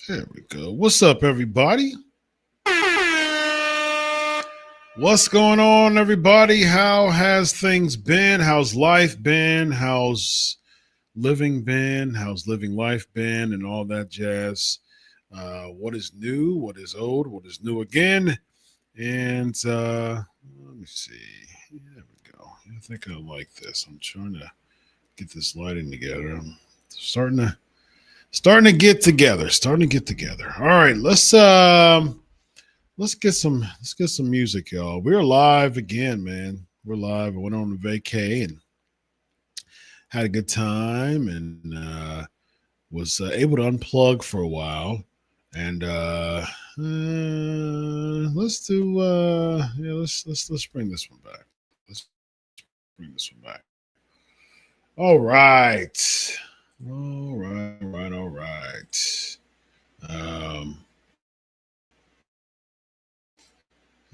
There we go. What's up, everybody? What's going on, everybody? How has things been? How's life been? How's living been? How's living life been? And all that jazz. What is new? What is old? What is new again? And let me see. There we go. I think I like this. I'm trying to get this lighting together. I'm starting to get together. All right, let's get some music, y'all. We're live again, man. We're live. I went on a vacay and had a good time, and was able to unplug for a while. And let's bring this one back. Let's bring this one back. All right. All right.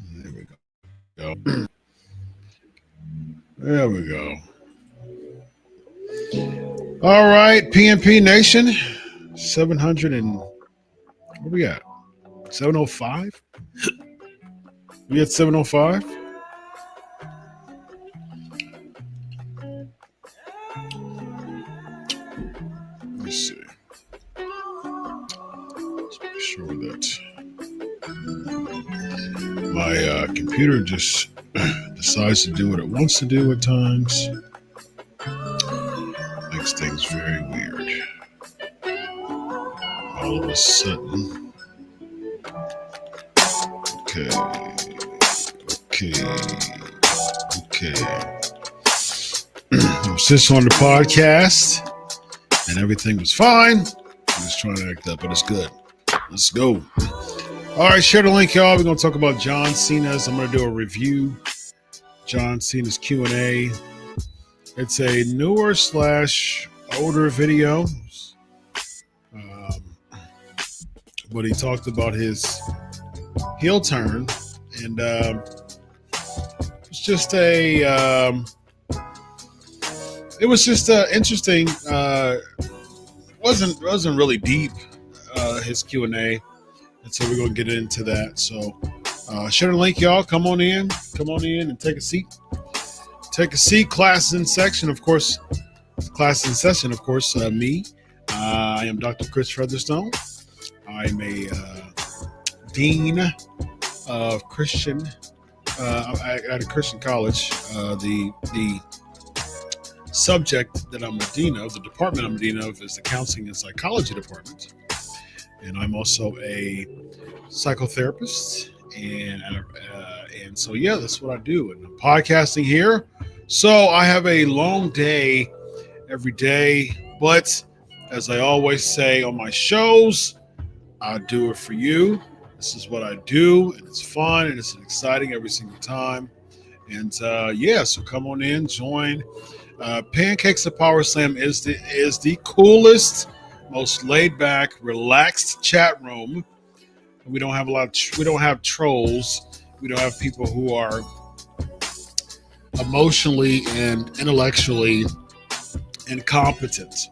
There we go. There we go. All right, PNP Nation, 700 and what we got? 705? We at 705? Let me see. Let's make sure that my computer just decides to do what it wants to do at times. Makes things very weird. All of a sudden. Okay. I was just on the podcast and everything was fine. I'm just trying to act up, but it's good. Let's go. All right, share the link, y'all. We're going to talk about John Cena's. I'm going to do a review. John Cena's Q&A. It's a newer / older video. But he talked about his heel turn. And it's just it was just interesting. Wasn't really deep, his Q&A. And so we're going to get into that. So share the link, y'all. Come on in and take a seat. Class in session, of course. Me. I am Dr. Chris Featherstone. I'm a dean of Christian at a Christian college. The subject that I'm a dean of, the department I'm a dean of, is the counseling and psychology department. And I'm also a psychotherapist, and so yeah, that's what I do. And I'm podcasting here, so I have a long day every day. But as I always say on my shows, I do it for you. This is what I do, and it's fun and it's exciting every single time. And so come on in, join. Pancakes at Power Slam is the coolest, most laid back, relaxed chat room. We don't have we don't have trolls. We don't have people who are emotionally and intellectually incompetent.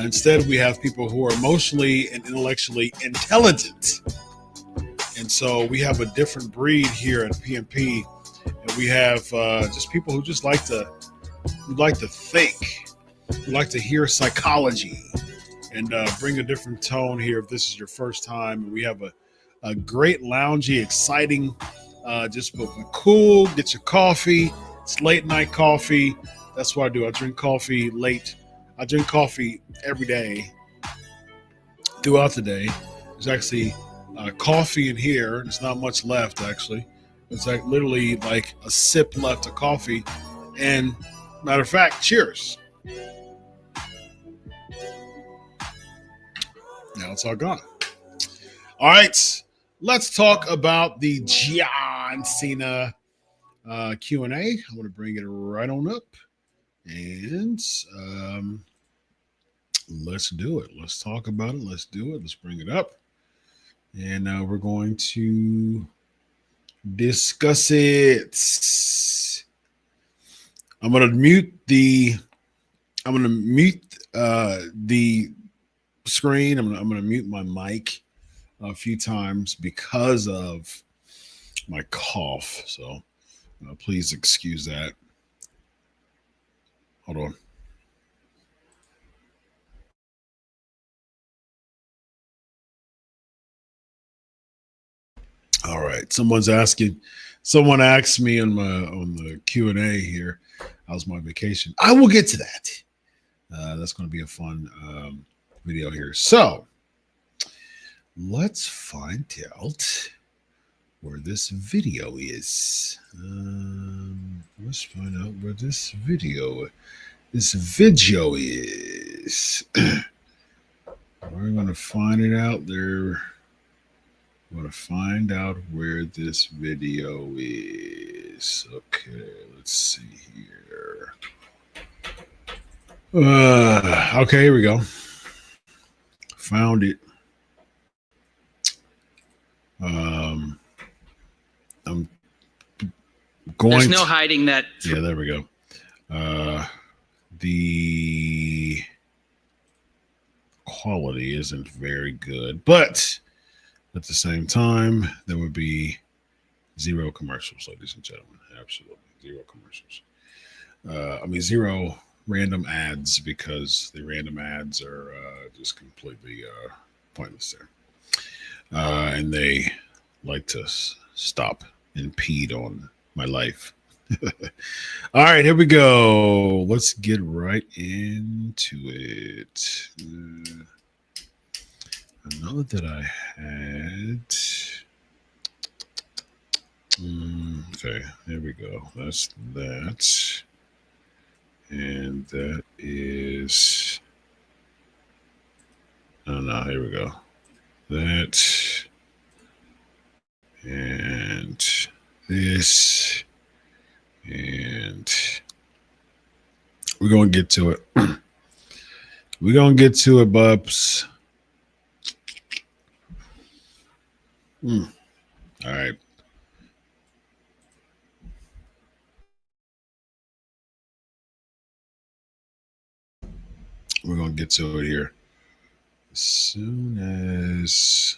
Instead, we have people who are emotionally and intellectually intelligent. And so we have a different breed here at PMP, and we have just people who just like to think, who like to hear psychology, and bring a different tone here if this is your first time. And we have a great loungy, exciting, just cool, get your coffee. It's late night coffee. That's what I do. I drink coffee late. I drink coffee every day throughout the day. There's actually coffee in here. There's not much left, actually. It's like literally like a sip left of coffee. And matter of fact, cheers. Now it's all gone. All right, let's talk about the John Cena Q&A. I'm going to bring it right on up. And let's do it. Let's talk about it. Let's do it. Let's bring it up. And we're going to discuss it. I'm going to mute the screen. I'm going to mute my mic a few times because of my cough. So please excuse that. Hold on. All right. Someone asked me on the Q&A here, how's my vacation? I will get to that. That's going to be a fun video here. So let's find out where this video is. Let's find out where this video is. We're going to find it out there. We're going to find out where this video is. Okay, let's see here. Okay, here we go. Found it. I'm going. There's no hiding that. Yeah, there we go. The quality isn't very good, but at the same time, there would be zero commercials, ladies and gentlemen. Absolutely zero commercials. Zero random ads, because the random ads are just completely pointless there. And they like to stop and impede on my life. All right, here we go. Let's get right into it. I know that I had. Okay, there we go. That's that. And that is. Oh, no, here we go. That. And this. And we're going to get to it. We're going to get to it, Bubs. All right. We're going to get to it here. As soon as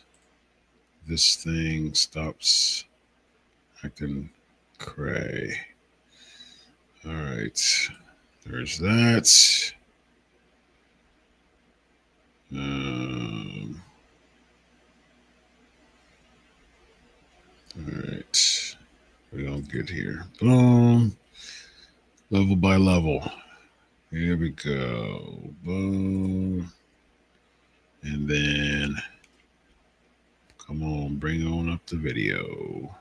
this thing stops acting cray. All right. There's that. All right. We're going to get here. Boom. Level by level. Here we go. Boom. And then, come on, bring on up the video.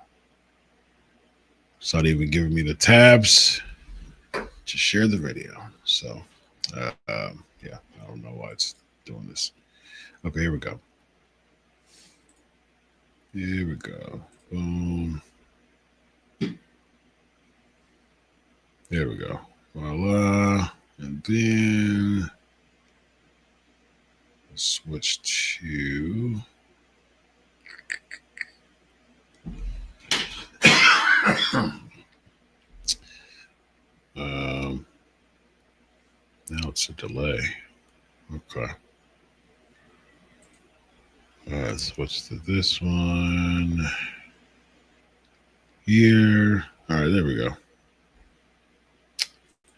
It's not even giving me the tabs to share the video. So, yeah, I don't know why it's doing this. Okay, here we go. Here we go. Boom. There we go. Voila. And then switch to now it's a delay. Okay. Switch to this one here. All right, there we go.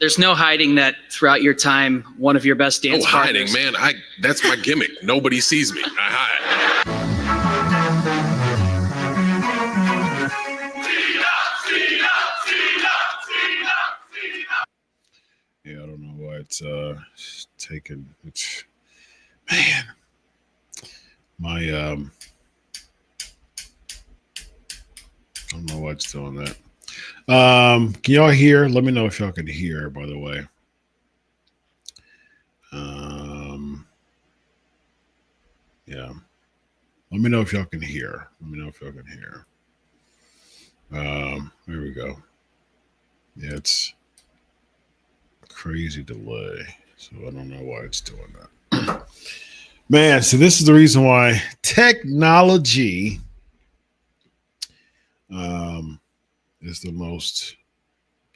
There's no hiding that throughout your time, one of your best dance partners. Hiding, man. That's my gimmick. Nobody sees me. I hide. Yeah, I don't know why it's taking. It's man. My I don't know why it's doing that. Can y'all hear? Let me know if y'all can hear, by the way. Yeah. Let me know if y'all can hear. There we go. Yeah, it's a crazy delay. So I don't know why it's doing that. Man, so this is the reason why technology is the most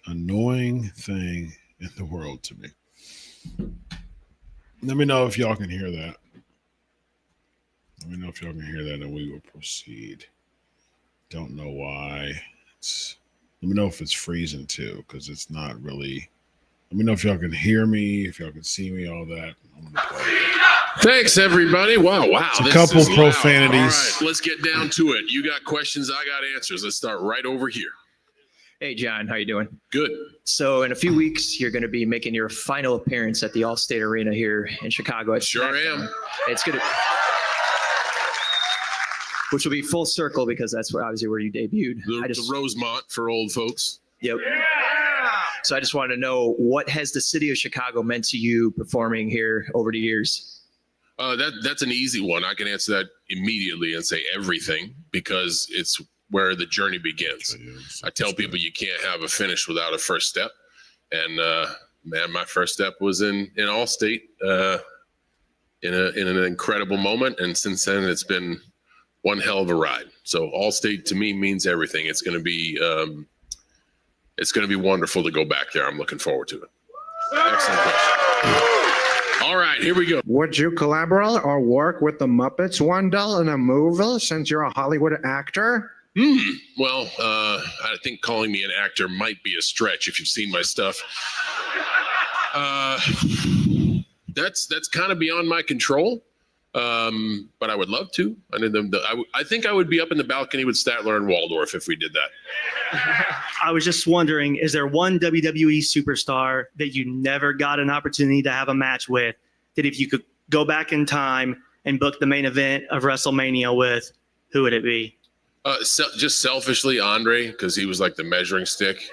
annoying thing in the world to me. Let me know if y'all can hear that. And we will proceed. Don't know why. Let me know if it's freezing too, because it's not really. Let me know if y'all can hear me, if y'all can see me, all that. I'm gonna play. Thanks, everybody. Wow. It's a couple profanities. All right, let's get down to it. You got questions, I got answers. Let's start right over here. Hey, John, how you doing? Good. So in a few weeks, you're going to be making your final appearance at the Allstate Arena here in Chicago. Sure am. It's going to, which will be full circle because that's obviously where you debuted. The Rosemont for old folks. Yep. Yeah! So I just wanted to know, what has the city of Chicago meant to you performing here over the years? That's an easy one. I can answer that immediately and say everything, because it's where the journey begins. I tell people you can't have a finish without a first step. And man, my first step was in Allstate in an incredible moment. And since then, it's been one hell of a ride. So Allstate to me means everything. It's going to be wonderful to go back there. I'm looking forward to it. Excellent question. All right, here we go. Would you collaborate or work with the Muppets, Wendell, in a movie since you're a Hollywood actor? Well, I think calling me an actor might be a stretch if you've seen my stuff. That's kind of beyond my control, but I would love to. I think I would be up in the balcony with Statler and Waldorf if we did that. I was just wondering, is there one WWE superstar that you never got an opportunity to have a match with, that if you could go back in time and book the main event of WrestleMania with, who would it be? Just selfishly, Andre, because he was like the measuring stick.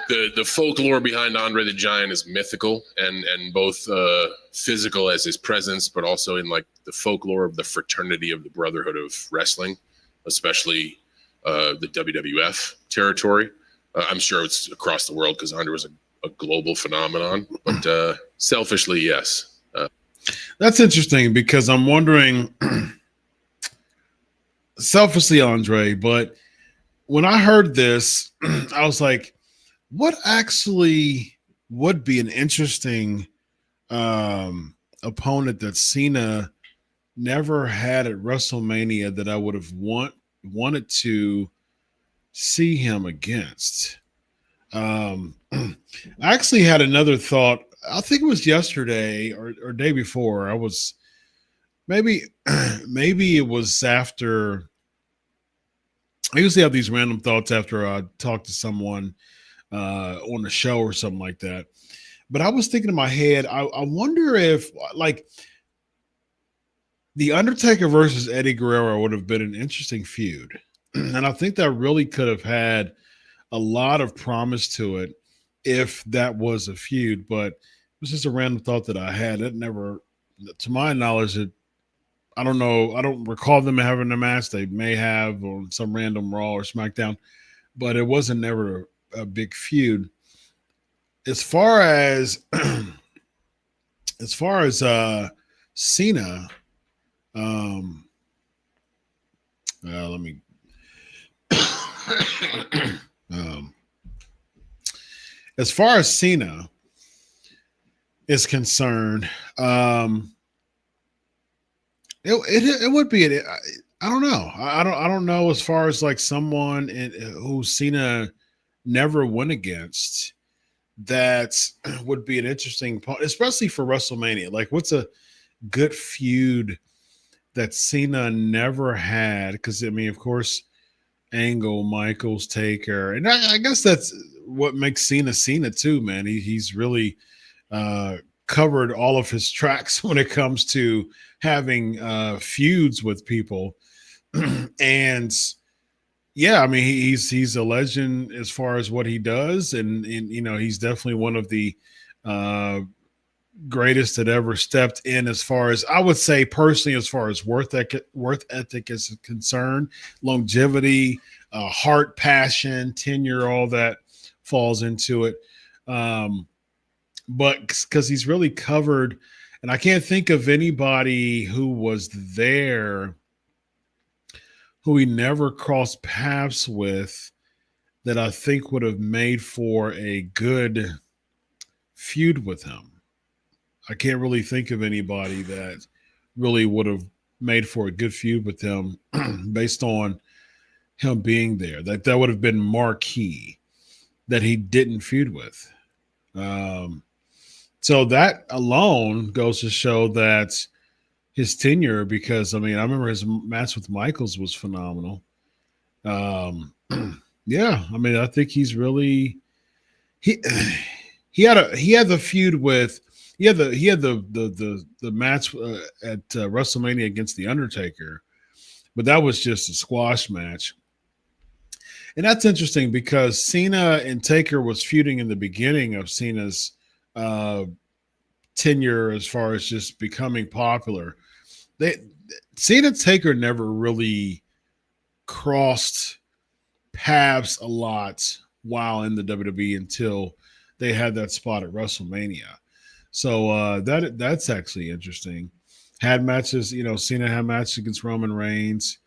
The folklore behind Andre the Giant is mythical and both physical as his presence, but also in like the folklore of the fraternity of the Brotherhood of Wrestling, especially the WWF territory. I'm sure it's across the world because Andre was a global phenomenon, but selfishly, yes. That's interesting because I'm wondering, selfishly, Andre, but when I heard this, I was like, what actually would be an interesting opponent that Cena never had at WrestleMania that I would have wanted to see him against? I actually had another thought. I think it was yesterday or day before. I was maybe it was after. I usually have these random thoughts after I talk to someone on the show or something like that. But I was thinking in my head, I wonder if like the Undertaker versus Eddie Guerrero would have been an interesting feud. And I think that really could have had a lot of promise to it if that was a feud. But it was just a random thought that I had. It never, to my knowledge, I don't know. I don't recall them having a match. They may have on some random Raw or SmackDown, but it wasn't never a big feud. As far as Cena, let me as far as Cena is concerned, it would be I don't know. I don't know as far as like someone who Cena never went against. That would be an interesting point, especially for WrestleMania. Like, what's a good feud that Cena never had? Because I mean, of course, Angle, Michaels, Taker, and I guess that's what makes Cena too, man. He's really covered all of his tracks when it comes to having feuds with people. And yeah, I mean he's a legend as far as what he does, and you know he's definitely one of the greatest that ever stepped in as far as I would say personally, as far as worth ethic is concerned, longevity, heart, passion, tenure, all that falls into it. But because he's really covered, and I can't think of anybody who was there who he never crossed paths with that I think would have made for a good feud with him. I can't really think of anybody that really would have made for a good feud with him based on him being there. That would have been marquee that he didn't feud with. So that alone goes to show that his tenure, because I mean, I remember his match with Michaels was phenomenal. Yeah, I mean, I think he's really he had the feud with he had the match at WrestleMania against the Undertaker, but that was just a squash match. And that's interesting because Cena and Taker was feuding in the beginning of Cena's tenure as far as just becoming popular. Cena and Taker never really crossed paths a lot while in the WWE until they had that spot at WrestleMania. So that's actually interesting. Had matches, you know, Cena had matches against Roman Reigns.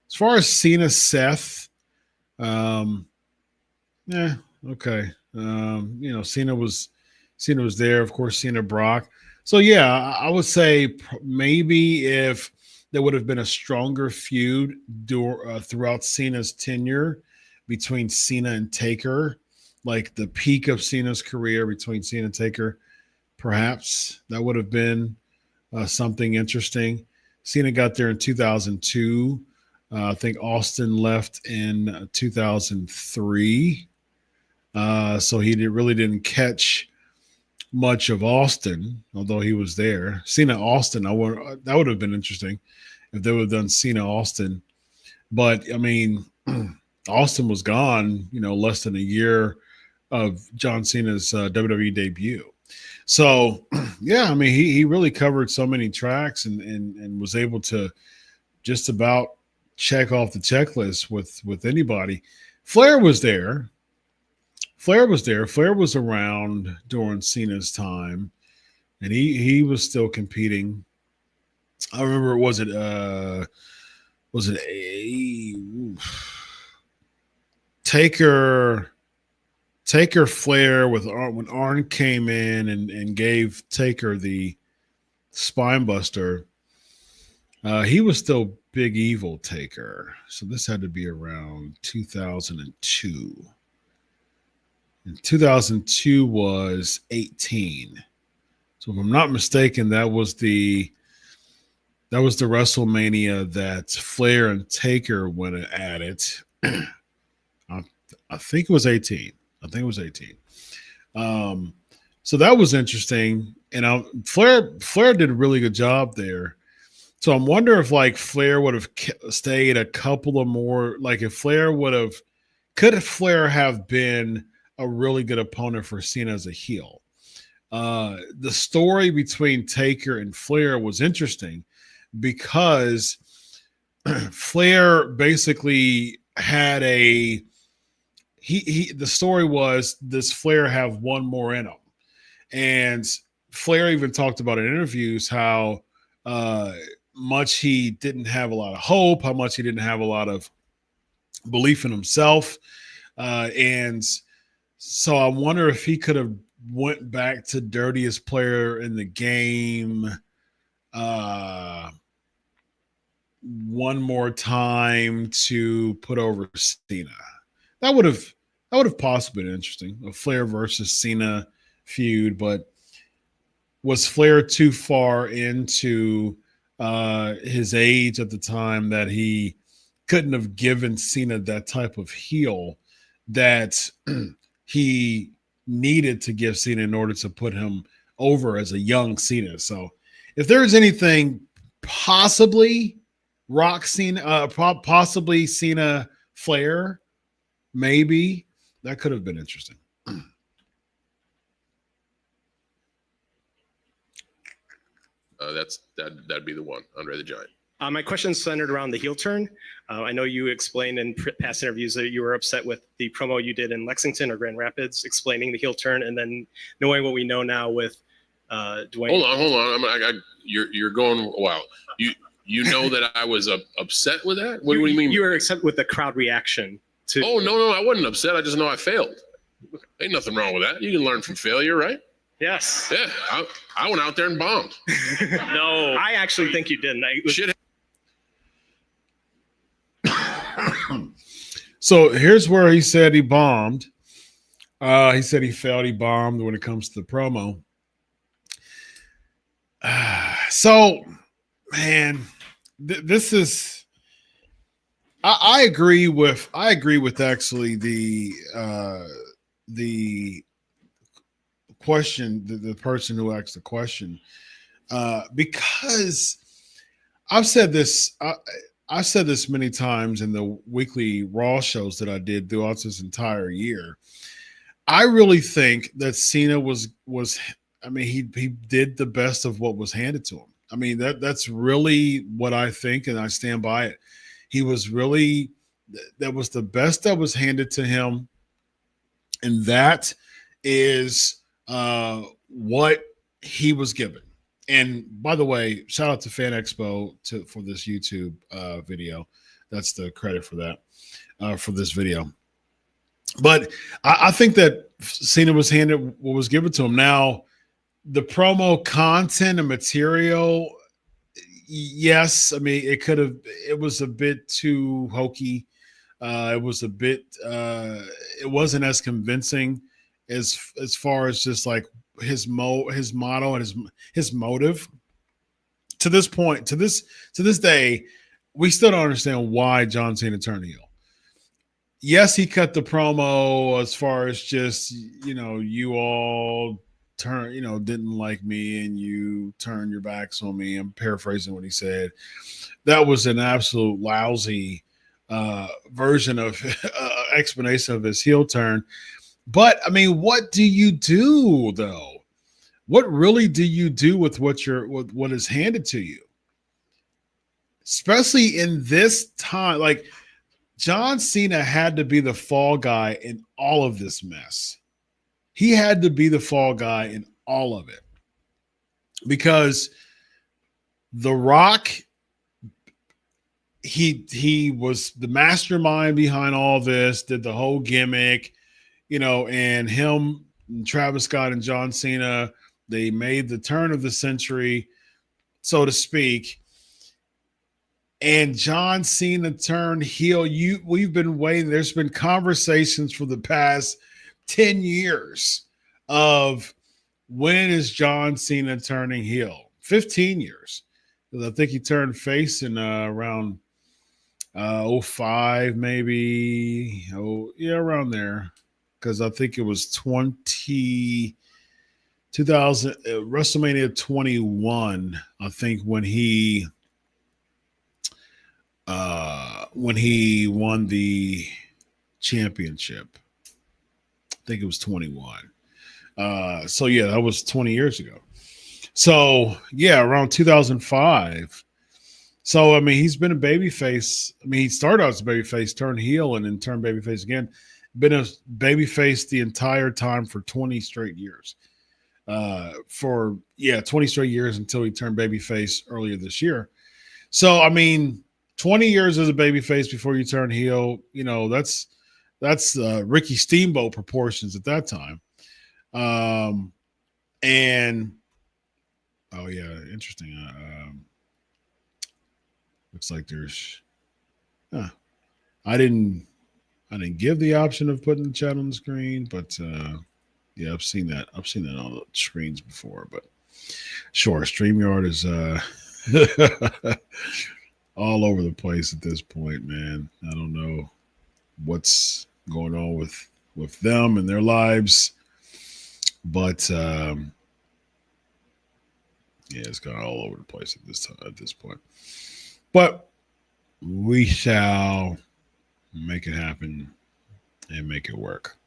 As far as Cena, Seth, yeah, okay. You know, Cena was there. Of course, Cena, Brock. So yeah, I would say maybe if there would have been a stronger feud throughout Cena's tenure between Cena and Taker, like the peak of Cena's career between Cena and Taker, perhaps that would have been something interesting. Cena got there in 2002. I think Austin left in 2003. So he really didn't catch much of Austin, although he was there. Cena Austin, that would have been interesting if they would have done Cena Austin. But I mean, Austin was gone, less than a year of John Cena's WWE debut. So yeah, I mean, he really covered so many tracks and was able to just about check off the checklist with anybody. Flair was there. Flair was around during Cena's time, and he was still competing. I remember, was it Taker Flair when Arn came in and gave Taker the spine buster. He was still Big Evil Taker, so this had to be around 2002. And 2002 was 18. So if I'm not mistaken, that was the WrestleMania that Flair and Taker went at it. I think it was 18. So that was interesting. And Flair did a really good job there. So I'm wondering if like Flair would have stayed a couple of more, like if Flair could Flair have been a really good opponent for Cena as a heel? The story between Taker and Flair was interesting because Flair basically had the story was, does Flair have one more in him? And Flair even talked about in interviews how much he didn't have a lot of hope, how much he didn't have a lot of belief in himself. And so I wonder if he could have went back to dirtiest player in the game one more time to put over Cena. That would have possibly been interesting, a Flair versus Cena feud. But was Flair too far into his age at the time that he couldn't have given Cena that type of heel that he needed to give Cena in order to put him over as a young Cena? So if there's anything, possibly Rock Cena, possibly Cena Flair, maybe that could have been interesting. That'd be the one, Andre the Giant. My question's centered around the heel turn. I know you explained in past interviews that you were upset with the promo you did in Lexington or Grand Rapids explaining the heel turn, and then knowing what we know now with Dwayne. Hold on. You're going wild. You know that I was upset with that? What do you mean? You were upset with the crowd reaction to. Oh, no, I wasn't upset. I just know I failed. Ain't nothing wrong with that. You can learn from failure, right? Yes. Yeah, I went out there and bombed. No, I actually think you didn't. Shit. So here's where he said he bombed. He said he failed. He bombed when it comes to the promo. So, man, this is. I agree with actually the question, the person who asked the question, because I've said this many times in the weekly Raw shows that I did throughout this entire year. I really think that Cena was I mean, he did the best of what was handed to him. I mean, that's really what I think, and I stand by it. He was really, that was the best that was handed to him, and that is what he was given. And by the way, shout out to Fan Expo for this YouTube video. That's the credit for that, for this video. But I think that Cena was handed what was given to him. Now, the promo content and material, yes, I mean, it was a bit too hokey. It was a bit, it wasn't as convincing as far as just like his motto and his motive. To this point, to this day, we still don't understand why John Cena turned heel. Yes, he cut the promo as far as just, you all didn't like me and you turned your backs on me. I'm paraphrasing what he said. That was an absolute lousy version of explanation of his heel turn. But I mean, what do you do though? What really do you do with what is handed to you? Especially in this time, like John Cena had to be the fall guy in all of this mess. He had to be the fall guy in all of it because The Rock, he was the mastermind behind all this, did the whole gimmick, and him, and Travis Scott and John Cena, they made the turn of the century, so to speak. And John Cena turned heel. We've been waiting. There's been conversations for the past 10 years of when is John Cena turning heel? 15 years. Because I think he turned face in around 05 maybe. Oh, yeah, around there. Because I think it was 2000 WrestleMania 21, I think, when he won the championship. I think it was 21. So yeah, that was 20 years ago. So yeah, around 2005. So I mean, he's been a babyface. I mean, he started out as a babyface, turned heel, and then turned babyface again. Been a babyface the entire time for 20 straight years. 20 straight years until he turned babyface earlier this year. So I mean, 20 years as a babyface before you turn heel, that's Ricky Steamboat proportions at that time. And oh yeah, interesting. Looks like there's I didn't give the option of putting the chat on the screen, but yeah, I've seen that on the screens before, but sure, StreamYard is all over the place at this point, man. I don't know what's going on with them and their lives, but yeah, it's gone all over the place at this point. But we shall make it happen and make it work.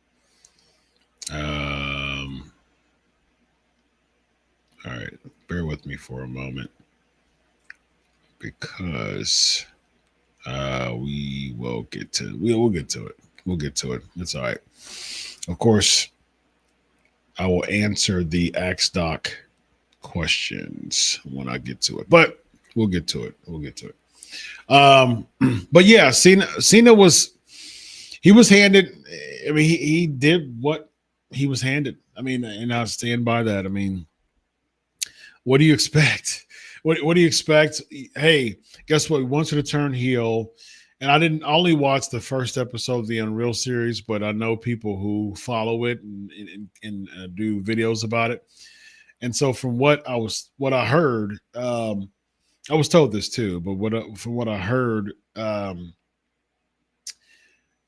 All right, bear with me for a moment because we'll get to it. We'll get to it. It's all right. Of course, I will answer the Axe Doc questions when I get to it, but we'll get to it. But yeah, Cena was handed. I mean, he did what he was handed. I mean, and I stand by that. I mean, what do you expect? What do you expect? Hey, guess what? We want you to turn heel. And I didn't only watch the first episode of the Unreal series, but I know people who follow it and do videos about it. And so from what I heard, I was told this too, but from what I heard,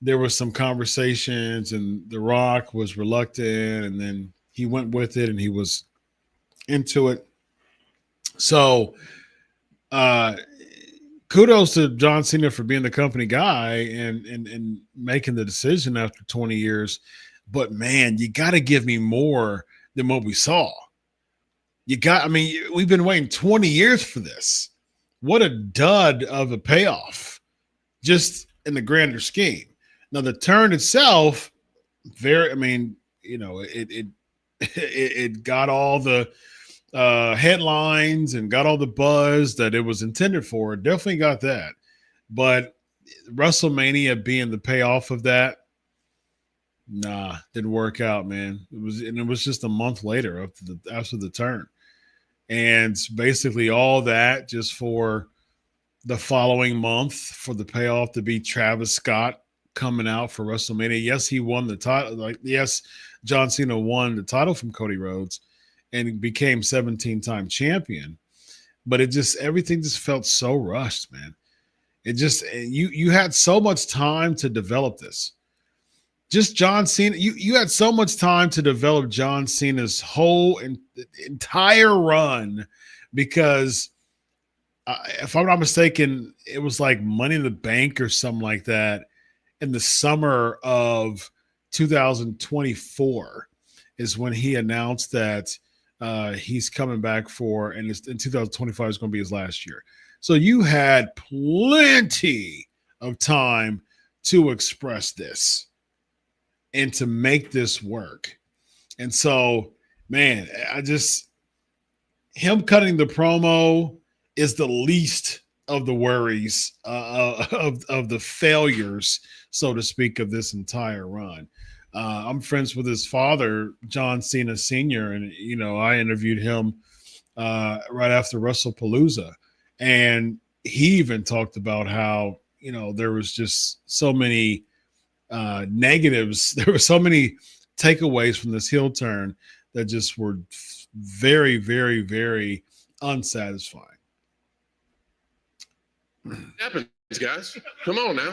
there was some conversations and The Rock was reluctant and then he went with it and he was into it. So, kudos to John Cena for being the company guy and making the decision after 20 years. But man, you got to give me more than what we saw. We've been waiting 20 years for this. What a dud of a payoff, just in the grander scheme. Now the turn itself, it got all the headlines and got all the buzz that it was intended for. It definitely got that, but WrestleMania being the payoff of that, didn't work out, man. It was just a month later after the turn, and basically all that just for the following month for the payoff to be Travis Scott coming out for WrestleMania. Yes, he won the title. Yes, John Cena won the title from Cody Rhodes and became 17-time champion. But everything just felt so rushed, man. It just you had so much time to develop this. Just John Cena, you had so much time to develop John Cena's whole entire run because if I'm not mistaken, it was like Money in the Bank or something like that in the summer of 2024 is when he announced that he's coming back for, and in 2025 is going to be his last year. So you had plenty of time to express this and to make this work. And so, man, him cutting the promo is the least of the worries of the failures, so to speak, of this entire run. I'm friends with his father, John Cena Sr., and I interviewed him right after WrestlePalooza, and he even talked about how there was just so many negatives. There were so many takeaways from this heel turn that just were very, very, very unsatisfying. Happens, guys. Come on now.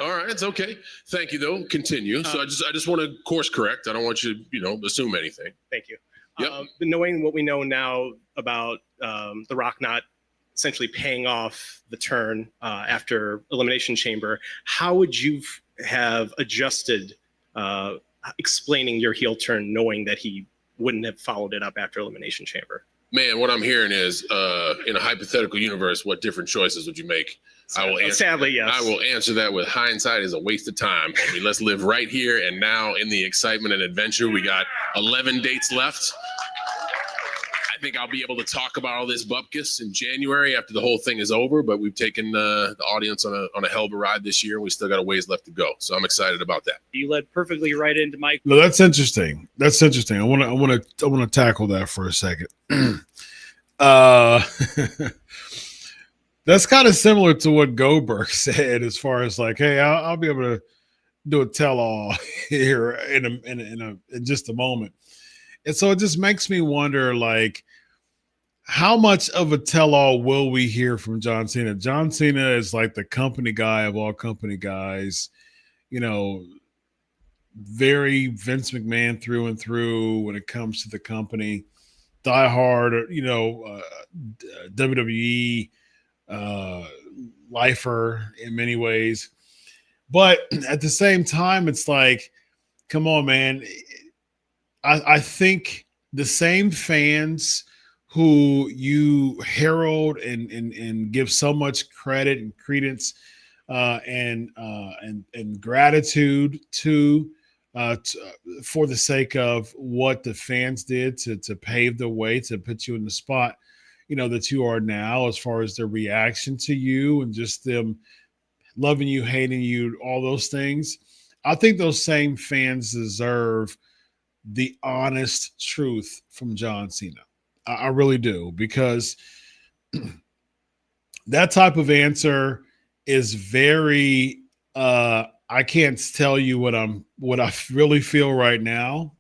All right, it's okay. Thank you, though. Continue. So I just want to course correct. I don't want you to, assume anything. Thank you. Yep. But knowing what we know now about The Rock not essentially paying off the turn after Elimination Chamber, how would you have adjusted explaining your heel turn knowing that he wouldn't have followed it up after Elimination Chamber? Man, what I'm hearing is, in a hypothetical universe, what different choices would you make? Sadly, yes. I will answer that with hindsight is a waste of time. I mean, let's live right here and now in the excitement and adventure. We got 11 dates left. I think I'll be able to talk about all this bupkis in January after the whole thing is over, but we've taken the audience on a hell of a ride this year. We still got a ways left to go. So I'm excited about that. You led perfectly right into my. No, that's interesting. That's interesting. I want to tackle that for a second. That's kind of similar to what Goldberg said, as far as like, hey, I'll be able to do a tell-all here in just a moment. And so it just makes me wonder, like, how much of a tell-all will we hear from John Cena? John Cena is like the company guy of all company guys, very Vince McMahon through and through when it comes to the company. Die hard, WWE lifer in many ways. But at the same time, it's like, come on, man. I think the same fans who you herald and give so much credit and credence and gratitude to for the sake of what the fans did to pave the way to put you in the spot, that you are now, as far as their reaction to you and just them loving you, hating you, all those things. I think those same fans deserve the honest truth from John Cena. I really do, because that type of answer is very I can't tell you what I really feel right now,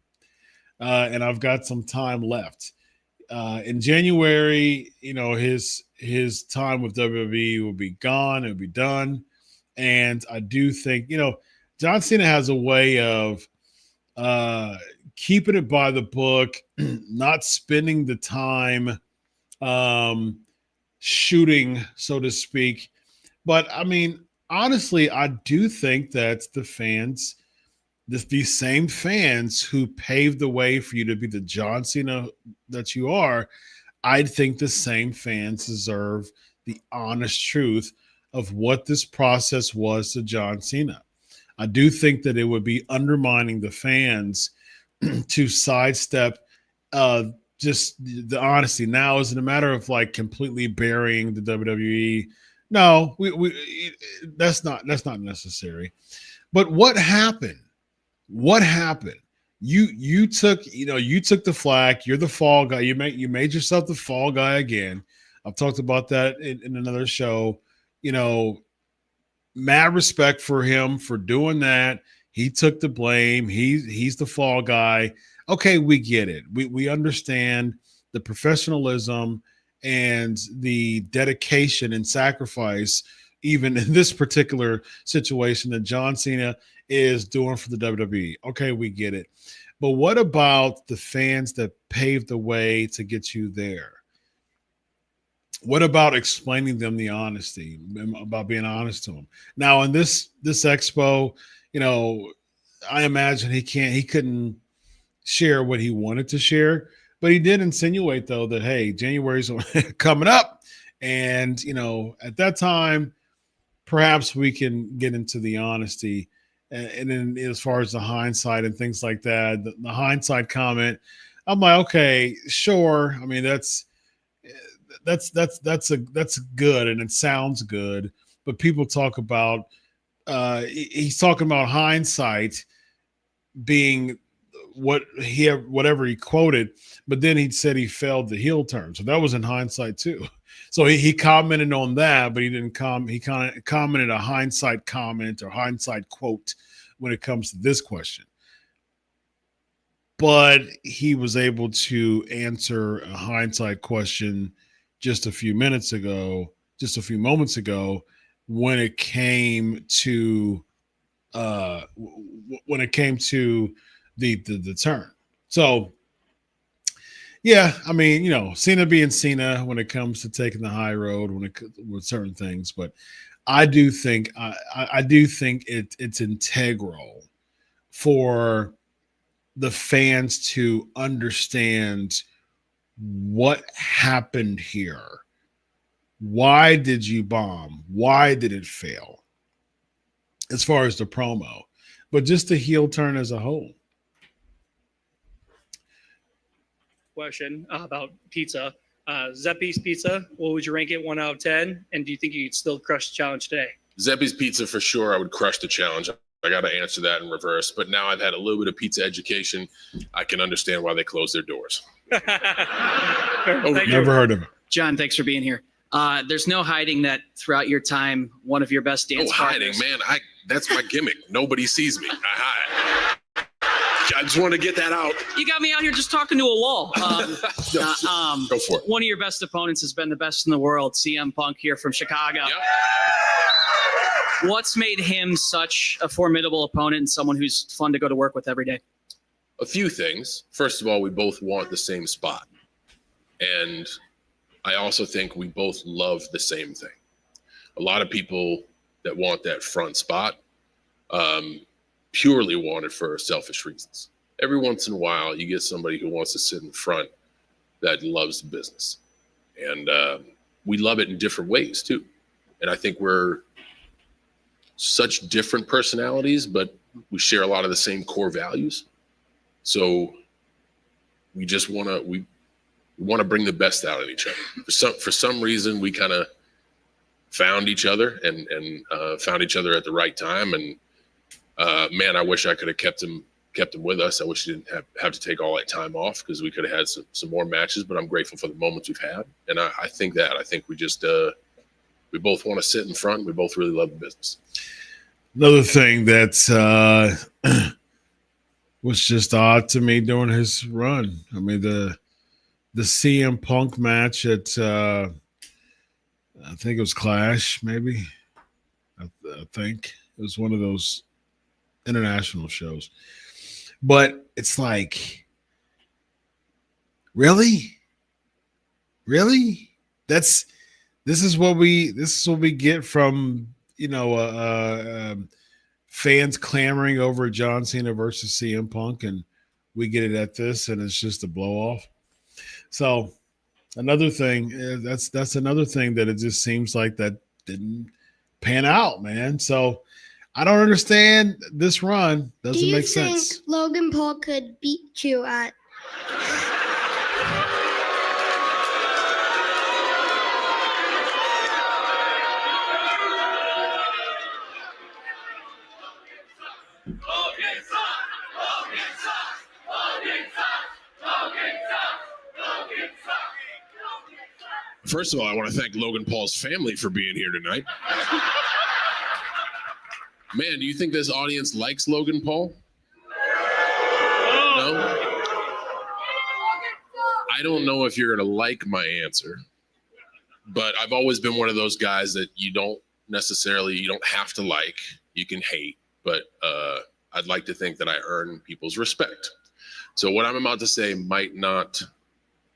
and I've got some time left. In January, his time with WWE will be gone. It'll be done, and I do think John Cena has a way of keeping it by the book, not spending the time shooting, so to speak. But I mean, honestly, I do think that the fans, these same fans who paved the way for you to be the John Cena that you are, I think the same fans deserve the honest truth of what this process was to John Cena. I do think that it would be undermining the fans to sidestep just the honesty. Now, is it a matter of like completely burying the WWE? No, that's not necessary. But what happened? What happened? You took the flack. You're the fall guy. You made yourself the fall guy again. I've talked about that in another show. Mad respect for him for doing that. He took the blame. He's the fall guy. Okay, we get it. We understand the professionalism and the dedication and sacrifice even in this particular situation that John Cena is doing for the WWE. Okay, we get it. But what about the fans that paved the way to get you there? What about explaining them the honesty, about being honest to them? Now, in this expo, I imagine he couldn't share what he wanted to share, but he did insinuate though that, hey, January's coming up, and at that time perhaps we can get into the honesty. And then as far as the hindsight and things like that, the hindsight comment, I'm like, okay, sure. I mean, that's good and it sounds good, but people talk about he's talking about hindsight being whatever he quoted, but then he said he failed the heel turn, so that was in hindsight too. So he commented on that, but he didn't he kind of commented a hindsight comment or hindsight quote when it comes to this question. But he was able to answer a hindsight question just a few moments ago, when it came to the turn. So yeah, I mean, Cena being Cena when it comes to taking the high road with certain things, but I do think it's integral for the fans to understand what happened here. Why did you bomb? Why did it fail? As far as the promo, but just the heel turn as a whole. Question about pizza. Zeppi's Pizza, what would you rank it 1 out of 10? And do you think you could still crush the challenge today? Zeppi's Pizza for sure. I would crush the challenge. I got to answer that in reverse. But now I've had a little bit of pizza education. I can understand why they close their doors. Never heard of it. John, thanks for being here. There's no hiding that throughout your time, one of your best dance partners. Hiding, man. That's my gimmick. Nobody sees me. I just want to get that out. You got me out here just talking to a wall. Go for it. One of your best opponents has been the best in the world, CM Punk here from Chicago. Yep. What's made him such a formidable opponent and someone who's fun to go to work with every day? A few things. First of all, we both want the same spot. And I also think we both love the same thing. A lot of people that want that front spot purely want it for selfish reasons. Every once in a while, you get somebody who wants to sit in front that loves the business. And we love it in different ways, too. And I think we're such different personalities, but we share a lot of the same core values. So we just want to bring the best out of each other. For some reason, we kind of found each other and found each other at the right time. And man, I wish I could have kept him with us. I wish he didn't have to take all that time off, because we could have had some more matches. But I'm grateful for the moments we've had. And I think we just we both want to sit in front. And we both really love the business. Another thing that was just odd to me during his run. I mean, the CM Punk match at I think it was Clash, maybe. I think it was one of those international shows. But it's like, really? This is what we get from fans clamoring over John Cena versus CM Punk, and we get it at this, and it's just a blow off. So another thing, that's another thing that it just seems like that didn't pan out, man. So I don't understand this run. Doesn't make sense. Do you think Logan Paul could beat you at? First of all, I want to thank Logan Paul's family for being here tonight. Man, do you think this audience likes Logan Paul? No? I don't know if you're going to like my answer, but I've always been one of those guys that you don't necessarily, you don't have to like, you can hate, but I'd like to think that I earn people's respect. So what I'm about to say might not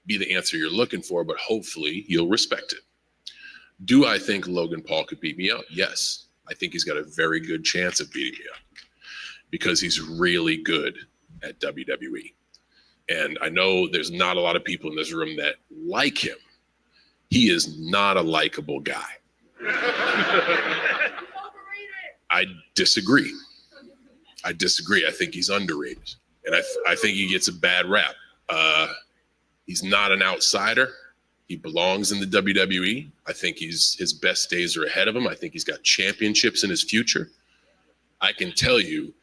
be the answer you're looking for, but hopefully you'll respect it. Do I think Logan Paul could beat me up? Yes. I think he's got a very good chance of beating me up because he's really good at WWE. And I know there's not a lot of people in this room that like him. He is not a likable guy. I disagree. I think he's underrated. And I think he gets a bad rap. He's not an outsider. He belongs in the WWE. I think his best days are ahead of him. I think he's got championships in his future. I can tell you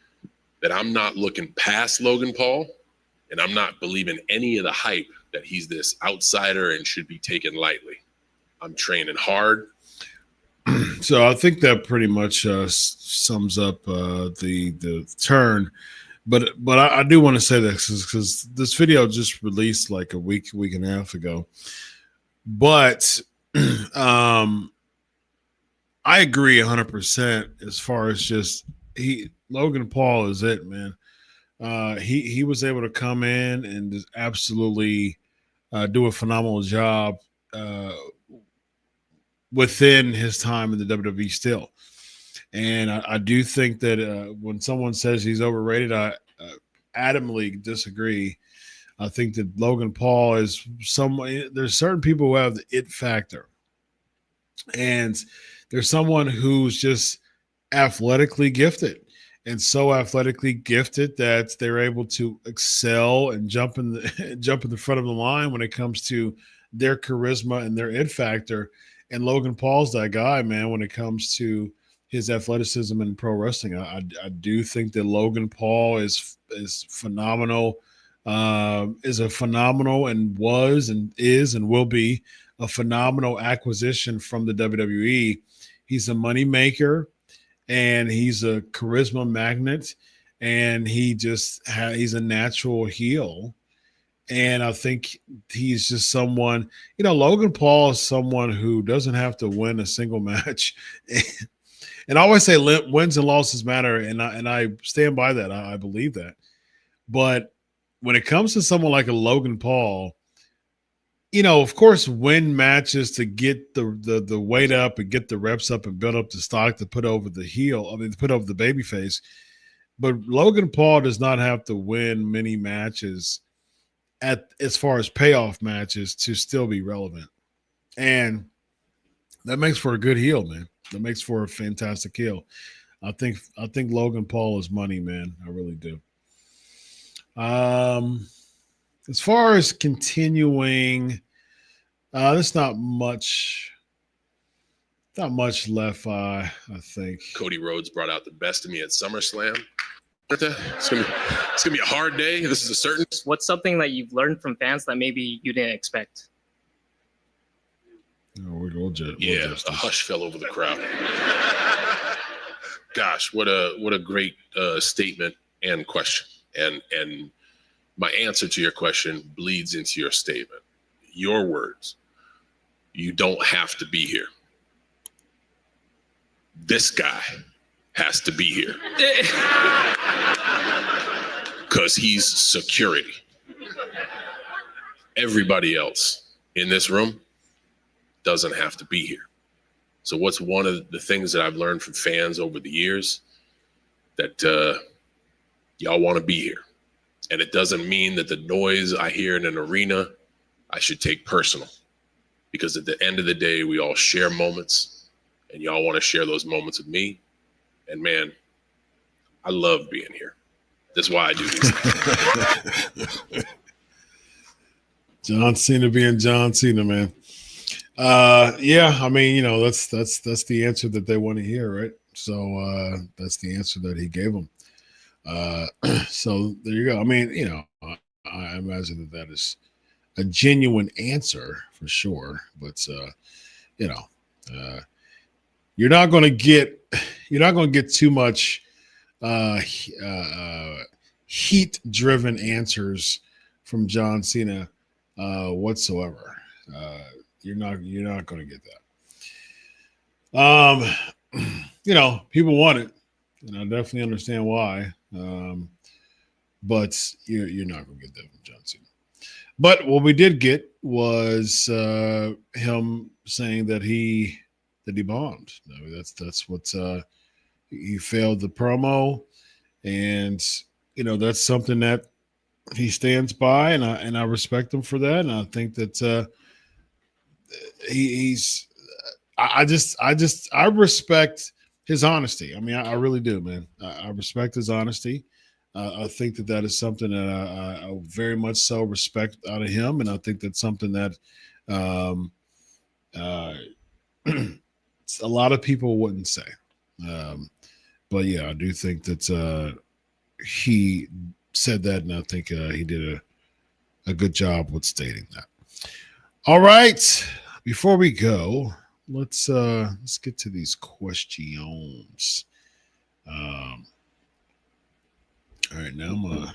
that I'm not looking past Logan Paul, and I'm not believing any of the hype that he's this outsider and should be taken lightly. I'm training hard. So I think that pretty much sums up the turn. But I do want to say this because this video just released like a week and a half ago. But I agree 100% as far as just Logan Paul is it, man. He was able to come in and just absolutely do a phenomenal job within his time in the WWE still. And I do think that when someone says he's overrated, I adamantly disagree. I think that Logan Paul is there's certain people who have the it factor. And there's someone who's just athletically gifted and so athletically gifted that they're able to excel and jump in the front of the line when it comes to their charisma and their it factor. And Logan Paul's that guy, man, when it comes to his athleticism in pro wrestling. I do think that Logan Paul is phenomenal, is a phenomenal and was and is and will be a phenomenal acquisition from the WWE. He's a money maker and he's a charisma magnet, and he's a natural heel. And I think he's just someone, Logan Paul is someone who doesn't have to win a single match. And I always say wins and losses matter, and I stand by that. I believe that. But when it comes to someone like a Logan Paul, of course, win matches to get the weight up and get the reps up and build up the stock to put over the heel. I mean, to put over the baby face. But Logan Paul does not have to win many matches as far as payoff matches to still be relevant. And that makes for a good heel, man. That makes for a fantastic heel. I think Logan Paul is money, man. I really do. As far as continuing, there's not much left. I think Cody Rhodes brought out the best of me at SummerSlam. It's gonna be a hard day. This is a certain. What's something that you've learned from fans that maybe you didn't expect? A hush fell over the crowd. Gosh, what a great statement and question. And my answer to your question bleeds into your statement. Your words. You don't have to be here. This guy has to be here. Because he's security. Everybody else in this room doesn't have to be here. So what's one of the things that I've learned from fans over the years? That y'all want to be here. And it doesn't mean that the noise I hear in an arena, I should take personal. Because at the end of the day, we all share moments, and y'all want to share those moments with me. And man, I love being here. That's why I do this. John Cena being John Cena, man. Yeah, I mean, that's the answer that they want to hear, right? So that's the answer that he gave them. So there you go. I mean, I imagine that is a genuine answer for sure, but you're not going to get too much heat-driven answers from John Cena whatsoever. You're not going to get Um, people want it, and I definitely understand why. But you're not gonna get that from John Cena. But what we did get was him saying that he bombed. I mean, that's what he failed the promo, and that's something that he stands by, and I respect him for that, and I think that he's I respect his honesty. I mean, I really do, man. I respect his honesty. I think that is something that I very much so respect out of him, and I think that's something that um, uh, a lot of people wouldn't say. Um, but yeah, I do think that he said that, and I think he did a good job with stating that. All right, before we go, let's get to these questions. All right, now my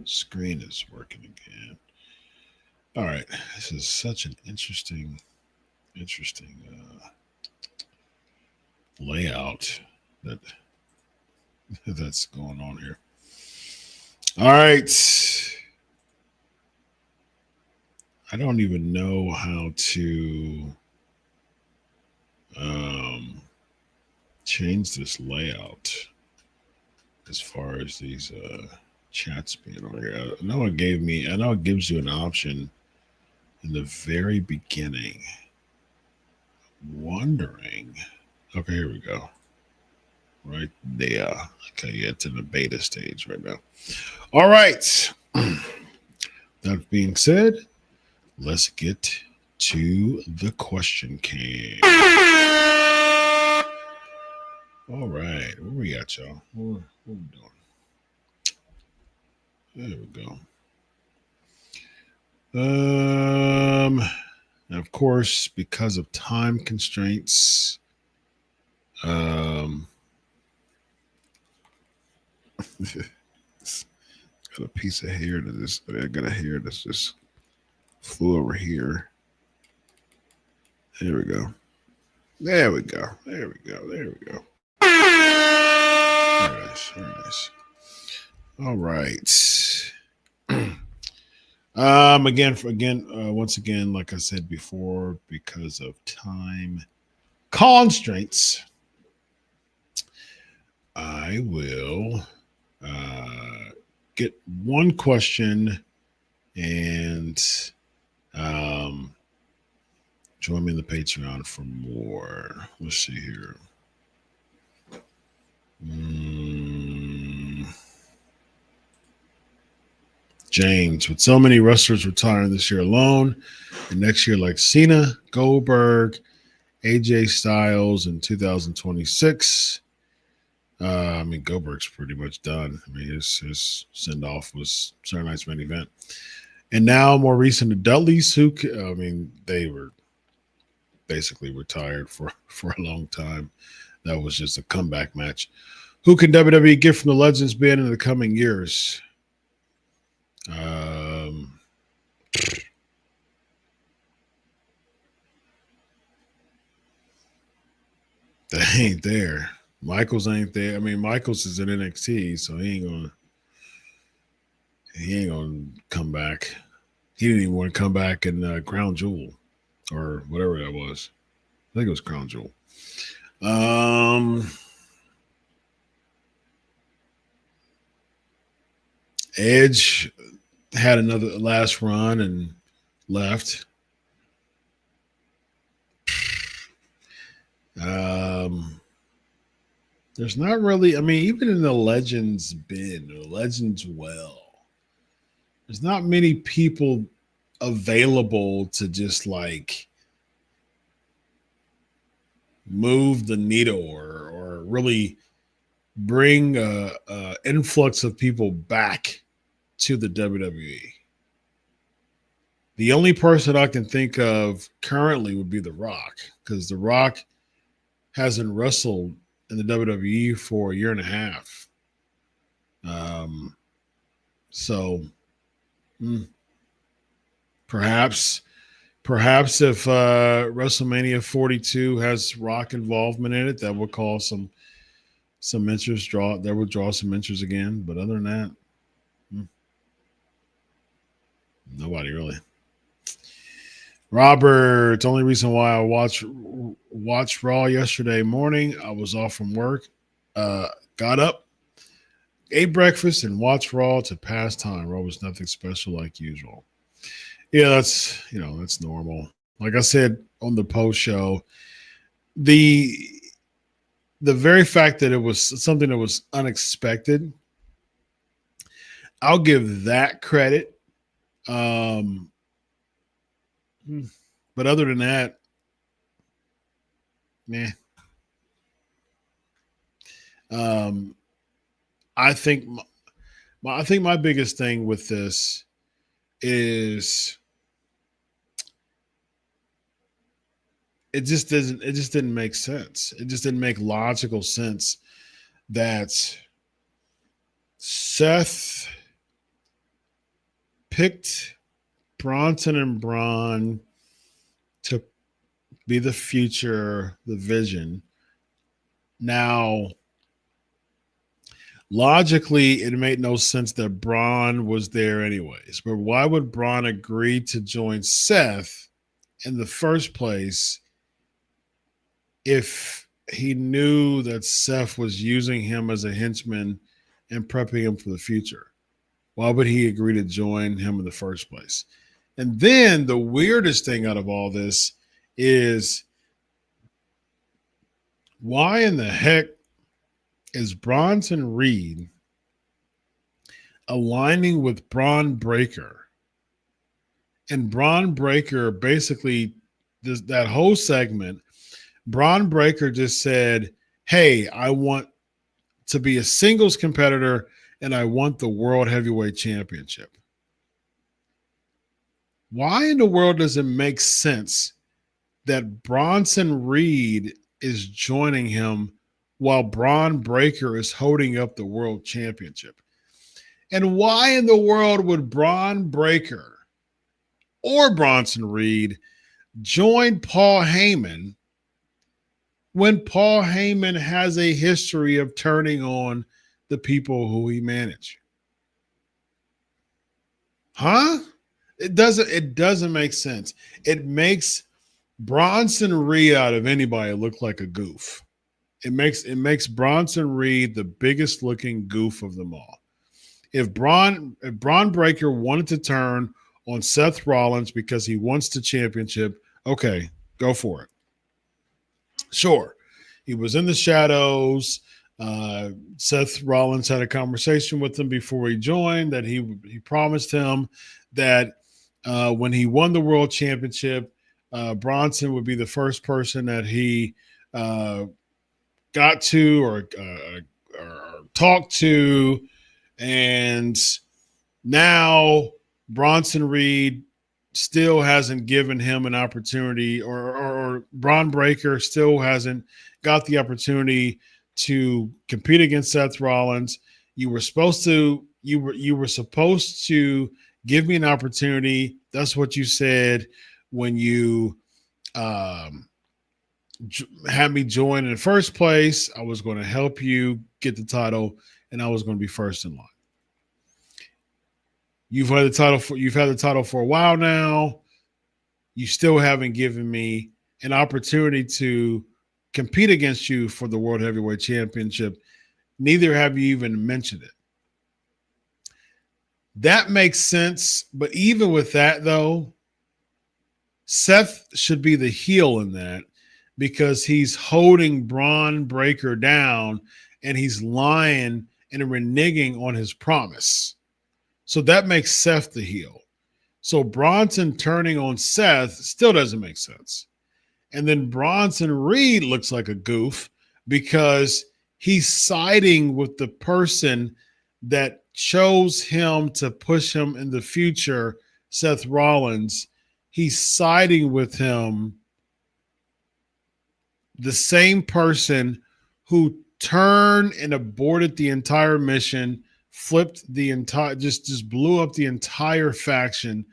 screen is working again. All right, this is such an interesting layout that's going on here. All right, I don't even know how to change this layout as far as these chats being on here. I know it gives you an option in the very beginning. Wondering. Okay, here we go. Right there. Okay, yeah, it's in the beta stage right now. All right. That being said, let's get to the question can. All right, where we at, y'all? What we doing? There we go. And of course, because of time constraints, got a piece of hair to this. I got a hair that's just flew over here. There we go. There we go. There we go. There we go. Very nice. Very nice. All right. Once again, like I said before, because of time constraints, I will get one question and join me in the Patreon for more. Let's see here. James, with so many wrestlers retiring this year alone, and next year like Cena, Goldberg, AJ Styles in 2026. Goldberg's pretty much done. I mean, his send off was Saturday Night's Main Event, and now more recent, the Dudleys, they were basically retired for a long time. That was just a comeback match. Who can WWE get from the Legends band in the coming years? That ain't there. Michaels ain't there. I mean, Michaels is in NXT, so he ain't gonna come back. He didn't even want to come back in Crown Jewel or whatever that was. I think it was Crown Jewel. Edge had another last run and left. There's not really, even in the Legends bin, or Legends well, there's not many people available to just like move the needle or really bring a influx of people back to the WWE. The only person I can think of currently would be The Rock, because The Rock hasn't wrestled in the WWE for a year and a half. So perhaps Perhaps if WrestleMania 42 has Rock involvement in it, that would call some interest. That would draw some interest again. But other than that, nobody really. Robert, the only reason why I watched Raw yesterday morning, I was off from work, got up, ate breakfast, and watched Raw to pass time. Raw was nothing special like usual. Yeah, that's normal. Like I said on the post show, the very fact that it was something that was unexpected, I'll give that credit. But other than that, nah. I think my biggest thing with this is it just didn't make sense. It just didn't make logical sense that Seth picked Bronson and Braun to be the future, the vision. Now, logically, it made no sense that Braun was there anyways. But why would Braun agree to join Seth in the first place if he knew that Seth was using him as a henchman and prepping him for the future? Why would he agree to join him in the first place? And then the weirdest thing out of all this is, why in the heck is Bronson Reed aligning with Braun Breaker? And Braun Breaker basically, that whole segment, Braun Breaker just said, hey, I want to be a singles competitor and I want the World Heavyweight Championship. Why in the world does it make sense that Bronson Reed is joining him while Braun Breaker is holding up the World Championship? And why in the world would Braun Breaker or Bronson Reed join Paul Heyman when Paul Heyman has a history of turning on the people who he managed? Huh? It doesn't make sense. It makes Bronson Reed out of anybody look like a goof. It makes Bronson Reed the biggest looking goof of them all. If Braun Breaker wanted to turn on Seth Rollins because he wants the championship, okay, go for it. Sure. He was in the shadows. Seth Rollins had a conversation with him before he joined that he promised him that when he won the world championship, Bronson would be the first person that he got to or talked to. And now Bronson Reed still hasn't given him an opportunity, or Braun Breaker still hasn't got the opportunity to compete against Seth Rollins. You were supposed to give me an opportunity. That's what you said when you had me join in the first place. I was going to help you get the title, and I was going to be first in line. You've had the title for a while now. You still haven't given me an opportunity to compete against you for the World Heavyweight Championship. Neither have you even mentioned it. That makes sense. But even with that, though, Seth should be the heel in that, because he's holding Braun Breaker down and he's lying and reneging on his promise. So that makes Seth the heel. So Bronson turning on Seth still doesn't make sense. And then Bronson Reed looks like a goof because he's siding with the person that chose him to push him in the future, Seth Rollins. He's siding with him, the same person who turned and aborted the entire mission, flipped the entire, just blew up the entire faction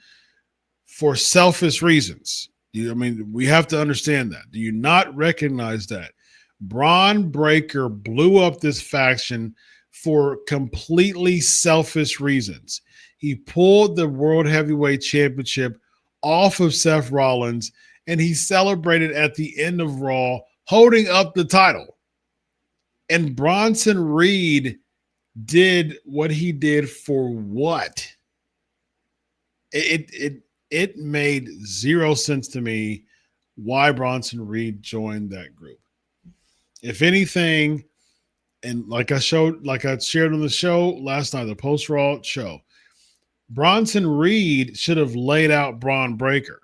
for selfish reasons. I mean, we have to understand that. Do you not recognize that? Braun Breaker blew up this faction for completely selfish reasons. He pulled the World Heavyweight Championship off of Seth Rollins, and he celebrated at the end of Raw holding up the title. And Bronson Reed did what he did for what? It made zero sense to me why Bronson Reed joined that group. If anything, and like I shared on the show last night, the post Raw show, Bronson Reed should have laid out Braun Breaker,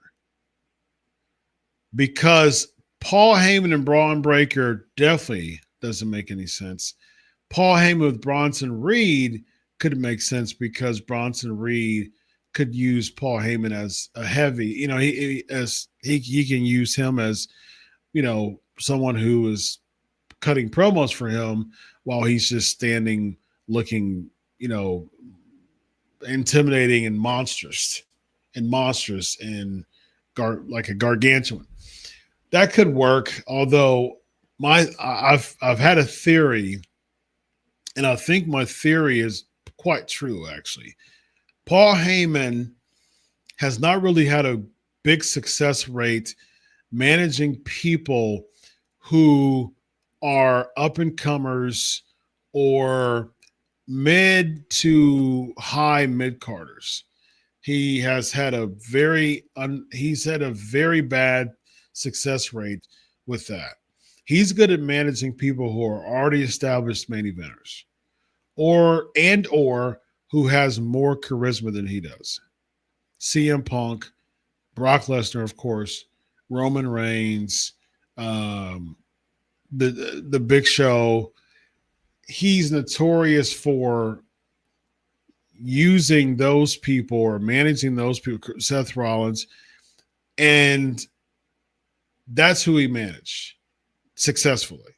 because Paul Heyman and Braun Breaker definitely doesn't make any sense. Paul Heyman with Bronson Reed could make sense because Bronson Reed could use Paul Heyman as a heavy, he can use him as, someone who is cutting promos for him while he's just standing looking, intimidating and monstrous and like a gargantuan. That could work. Although I've had a theory, and I think my theory is quite true, actually. Paul Heyman has not really had a big success rate managing people who are up and comers or mid to high mid carders. He has had a very bad success rate with that. He's good at managing people who are already established main eventers, or who has more charisma than he does. CM Punk, Brock Lesnar, of course, Roman Reigns, the Big Show. He's notorious for using those people or managing those people, Seth Rollins, and that's who he managed successfully.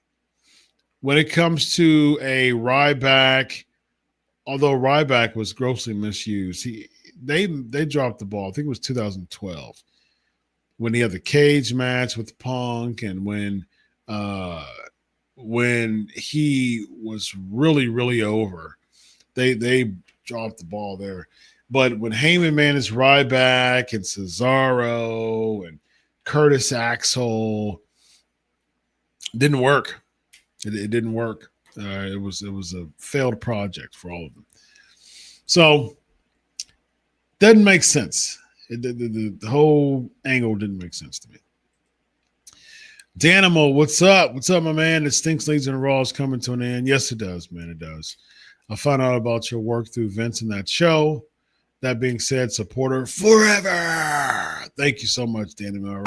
When it comes to a Ryback, although Ryback was grossly misused, they dropped the ball. I think it was 2012 when he had the cage match with Punk, and when he was really, really over, they dropped the ball there. But when Heyman managed Ryback and Cesaro and Curtis Axel, didn't work. It didn't work. It was a failed project for all of them. So doesn't make sense. The whole angle didn't make sense to me. Danimo, what's up? What's up, my man? The Stinks Leads and Raw is coming to an end. Yes, it does, man. It does. I found out about your work through Vince and that show. That being said, supporter forever. Thank you so much, Danimo.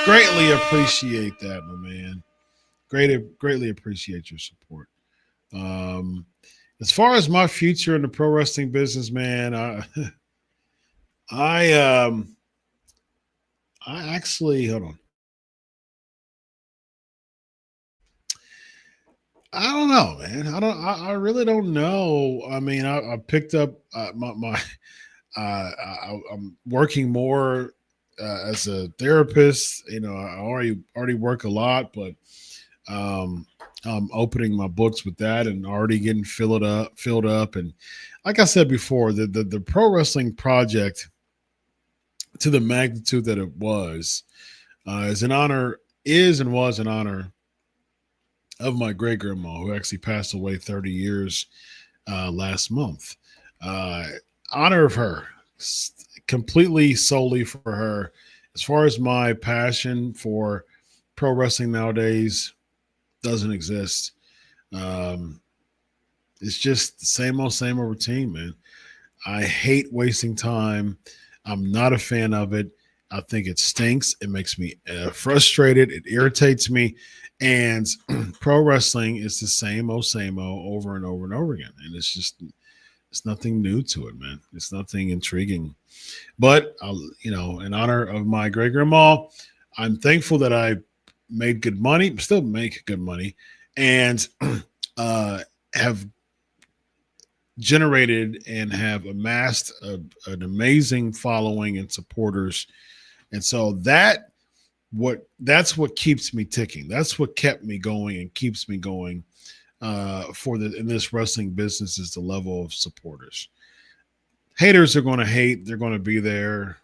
Greatly appreciate that, my man. Greatly appreciate your support. As far as my future in the pro wrestling business, man, I actually, hold on. I don't know, man. I really don't know. I mean, I picked up I'm working more as a therapist. I already work a lot, but I'm opening my books with that and already getting filled up. And like I said before, the pro wrestling project, to the magnitude that it was and was an honor of my great grandma, who actually passed away 30 years last month. Honor of her, completely solely for her. As far as my passion for pro wrestling nowadays, doesn't exist. It's just the same old routine, man. I hate wasting time. I'm not a fan of it. I think it stinks. It makes me frustrated. It irritates me. And pro wrestling is the same old over and over and over again. And it's nothing new to it, man. It's nothing intriguing. But, in honor of my great grandma, I'm thankful that I made good money, still make good money, and have generated and have amassed an amazing following and supporters. And so that's what keeps me ticking. That's what kept me going and keeps me going in this wrestling business, is the level of supporters. Haters are going to hate. They're going to be there.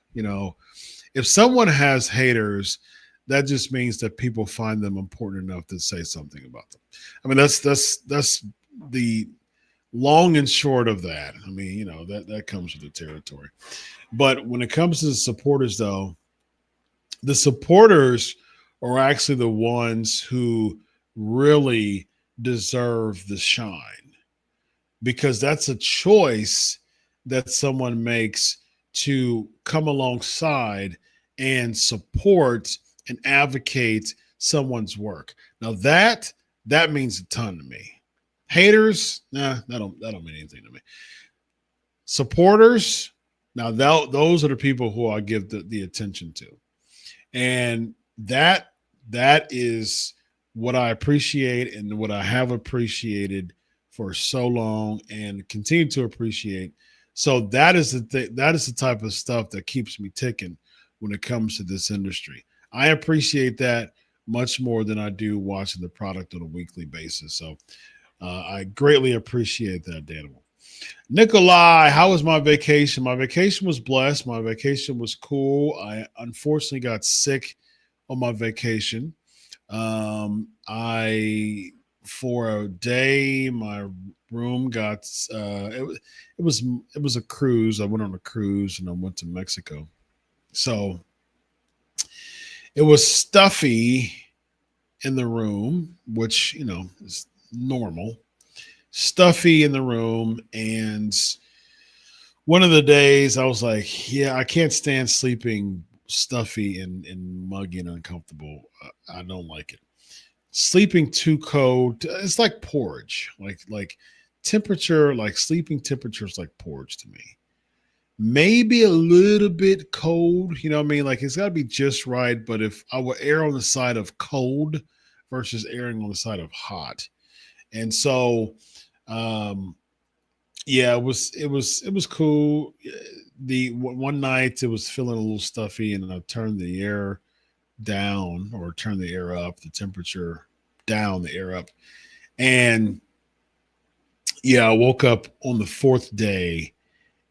If someone has haters, that just means that people find them important enough to say something about them. I mean, that's the long and short of that. I mean, that comes with the territory. But when it comes to the supporters, though, the supporters are actually the ones who really deserve the shine, because that's a choice that someone makes to come alongside and support and advocate someone's work. Now that means a ton to me. Haters, that don't mean anything to me. Supporters, now those are the people who I give the attention to. And that is what I appreciate and what I have appreciated for so long and continue to appreciate. So that is the type of stuff that keeps me ticking when it comes to this industry. I appreciate that much more than I do watching the product on a weekly basis. So I greatly appreciate that, Daniel. Nikolai, how was my vacation? My vacation was blessed. My vacation was cool. I unfortunately got sick on my vacation. For a day, my room got it was a cruise. I went on a cruise and I went to Mexico. So it was stuffy in the room, which, is normal. Stuffy in the room. And one of the days I was like, yeah, I can't stand sleeping stuffy and muggy and uncomfortable. I don't like it. Sleeping too cold, it's like porridge. Like temperature, like sleeping temperature is like porridge to me. Maybe a little bit cold, you know what I mean? Like it's got to be just right. But if I would err on the side of cold versus erring on the side of hot. And so yeah, it was cool. The one night it was feeling a little stuffy, and I turned the air down, or turn the air up, the temperature down, the air up. And yeah, I woke up on the fourth day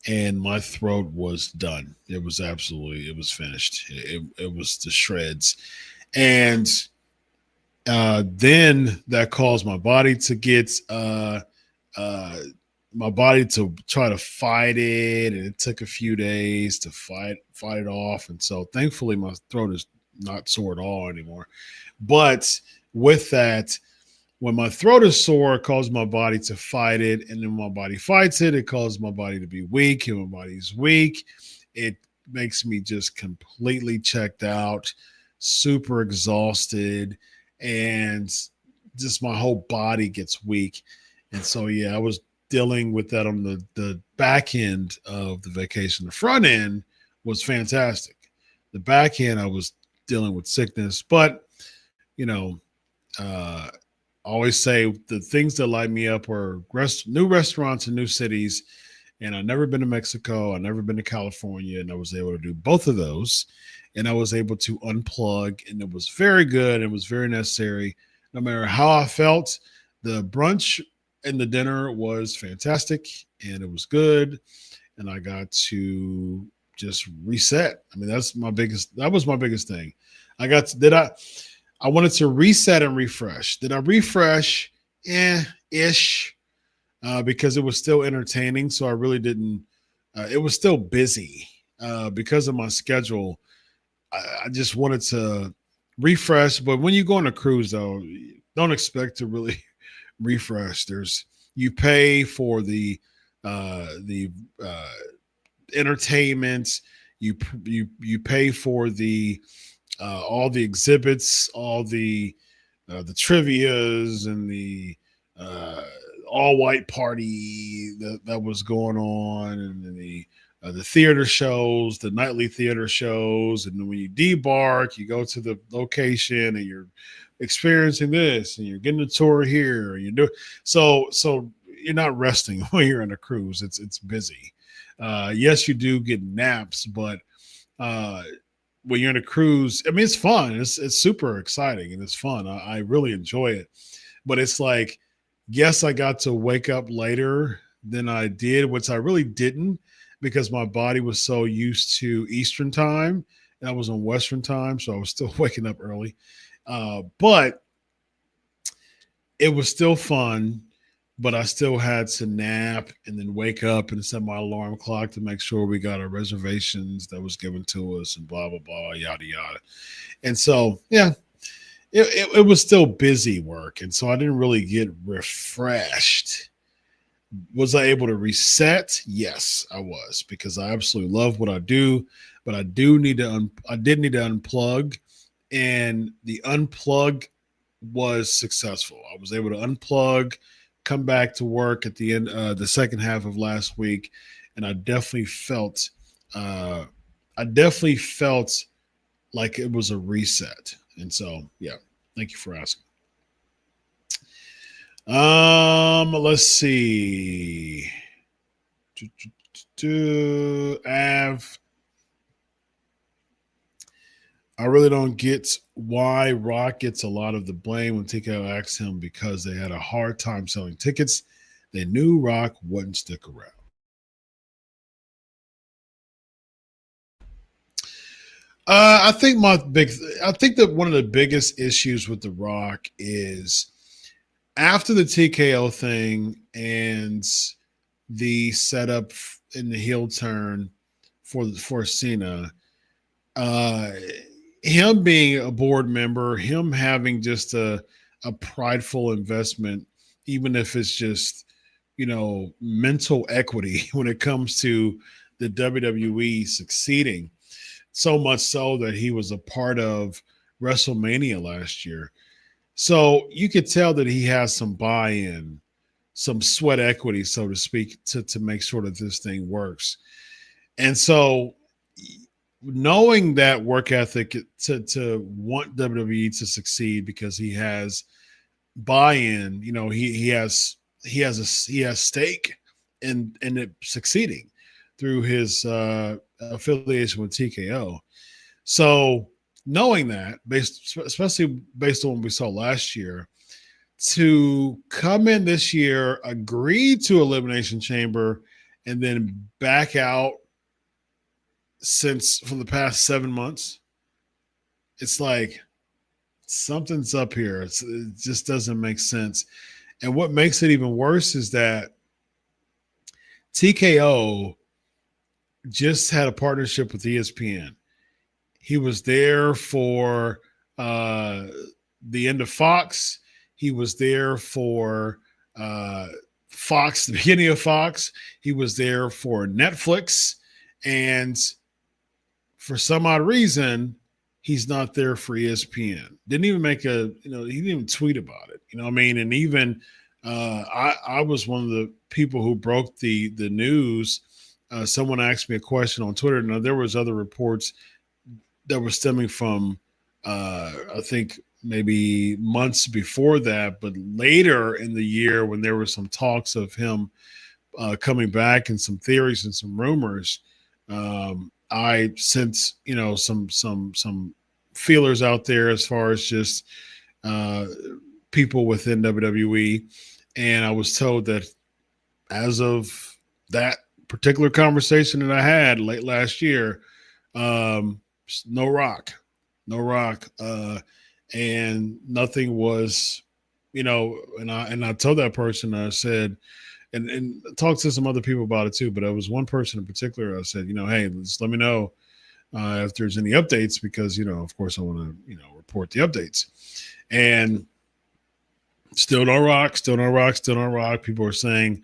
and my throat was done. It was finished. It was the shreds. And then that caused my body to get my body to try to fight it, and it took a few days to fight it off. And so thankfully my throat is not sore at all anymore. But with that, when my throat is sore, it causes my body to fight it. And then my body fights it, it causes my body to be weak. And my body's weak, it makes me just completely checked out, super exhausted, and just my whole body gets weak. And so, yeah, I was dealing with that on the back end of the vacation. The front end was fantastic. The back end, I was dealing with sickness. But, I always say the things that light me up are new restaurants in new cities. And I've never been to Mexico. I've never been to California. And I was able to do both of those. And I was able to unplug. And it was very good. It was very necessary. No matter how I felt, the brunch and the dinner was fantastic. And it was good. And I got to just reset. I mean, that was my biggest thing. I wanted to reset and refresh. Did I refresh? Ish. Because it was still entertaining. So I really didn't. It was still busy because of my schedule. I just wanted to refresh. But when you go on a cruise, though, don't expect to really refresh. You pay for the entertainment. You pay for the all the exhibits, all the trivias, and the all white party that was going on, and the theater shows, the nightly theater shows. And then when you debark, you go to the location and you're experiencing this, and you're getting a tour here, and you do so you're not resting when you're on a cruise. It's busy. Yes, you do get naps, but when you're in a cruise, I mean, it's fun. It's super exciting and it's fun. I really enjoy it. But it's like, yes, I got to wake up later than I did, which I really didn't because my body was so used to Eastern time and I was on Western time, so I was still waking up early. But it was still fun, but I still had to nap and then wake up and set my alarm clock to make sure we got our reservations that was given to us and blah, blah, blah, yada, yada. And so, yeah, it was still busy work. And so I didn't really get refreshed. Was I able to reset? Yes, I was, because I absolutely love what I do, but I did need to unplug, and the unplug was successful. I was able to unplug, come back to work at the end, the second half of last week, and I definitely felt like it was a reset. And so, yeah, thank you for asking. Let's see. Av, I really don't get why Rock gets a lot of the blame when TKO asked him, because they had a hard time selling tickets. They knew Rock wouldn't stick around. I think that one of the biggest issues with The Rock is after the TKO thing and the setup in the heel turn for Cena, him being a board member, him having just a prideful investment, even if it's just, mental equity when it comes to the WWE succeeding, so much so that he was a part of WrestleMania last year. So you could tell that he has some buy-in, some sweat equity, so to speak, to make sure that this thing works. And so knowing that work ethic to want WWE to succeed because he has buy-in, he has stake in it succeeding through his affiliation with TKO. So knowing that, especially based on what we saw last year, to come in this year, agree to Elimination Chamber, and then back out for the past 7 months, it's like something's up here. It just doesn't make sense. And what makes it even worse is that TKO just had a partnership with ESPN. He was there for the end of Fox. He was there for Fox, the beginning of Fox. He was there for Netflix. And for some odd reason, he's not there for ESPN. Didn't even he didn't even tweet about it. You know what I mean? And even I was one of the people who broke the news. Someone asked me a question on Twitter. Now, there was other reports that were stemming from, I think, maybe months before that, but later in the year when there were some talks of him coming back and some theories and some rumors, I sent some feelers out there as far as just people within WWE, and I was told that as of that particular conversation that I had late last year, no Rock, and nothing was, and I told that person, I said, and talked to some other people about it too, but it was one person in particular. I said, hey, just let me know if there's any updates, because, of course I want to, report the updates. And still no Rock. People are saying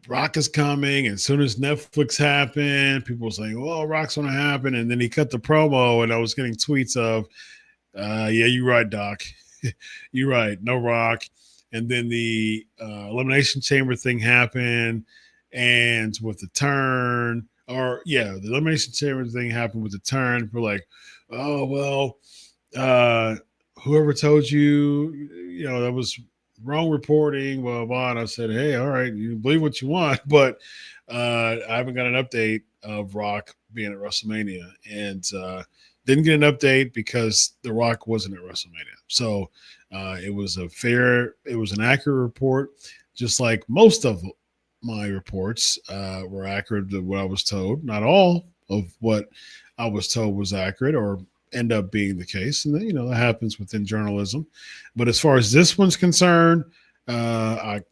Rock is coming. And as soon as Netflix happened, people were saying, well, Rock's going to happen. And then he cut the promo, and I was getting tweets of, yeah, you're right, Doc. You're right. No Rock. And then the Elimination Chamber thing happened, and with the turn, the Elimination Chamber thing happened with the turn. People were like, oh, well, whoever told you, that was wrong reporting, blah, blah, blah. And I said, hey, all right, you believe what you want, but I haven't got an update of Rock being at WrestleMania. And didn't get an update because The Rock wasn't at WrestleMania. So it was an accurate report, just like most of my reports were accurate to what I was told. Not all of what I was told was accurate or end up being the case. And, that happens within journalism. But as far as this one's concerned, I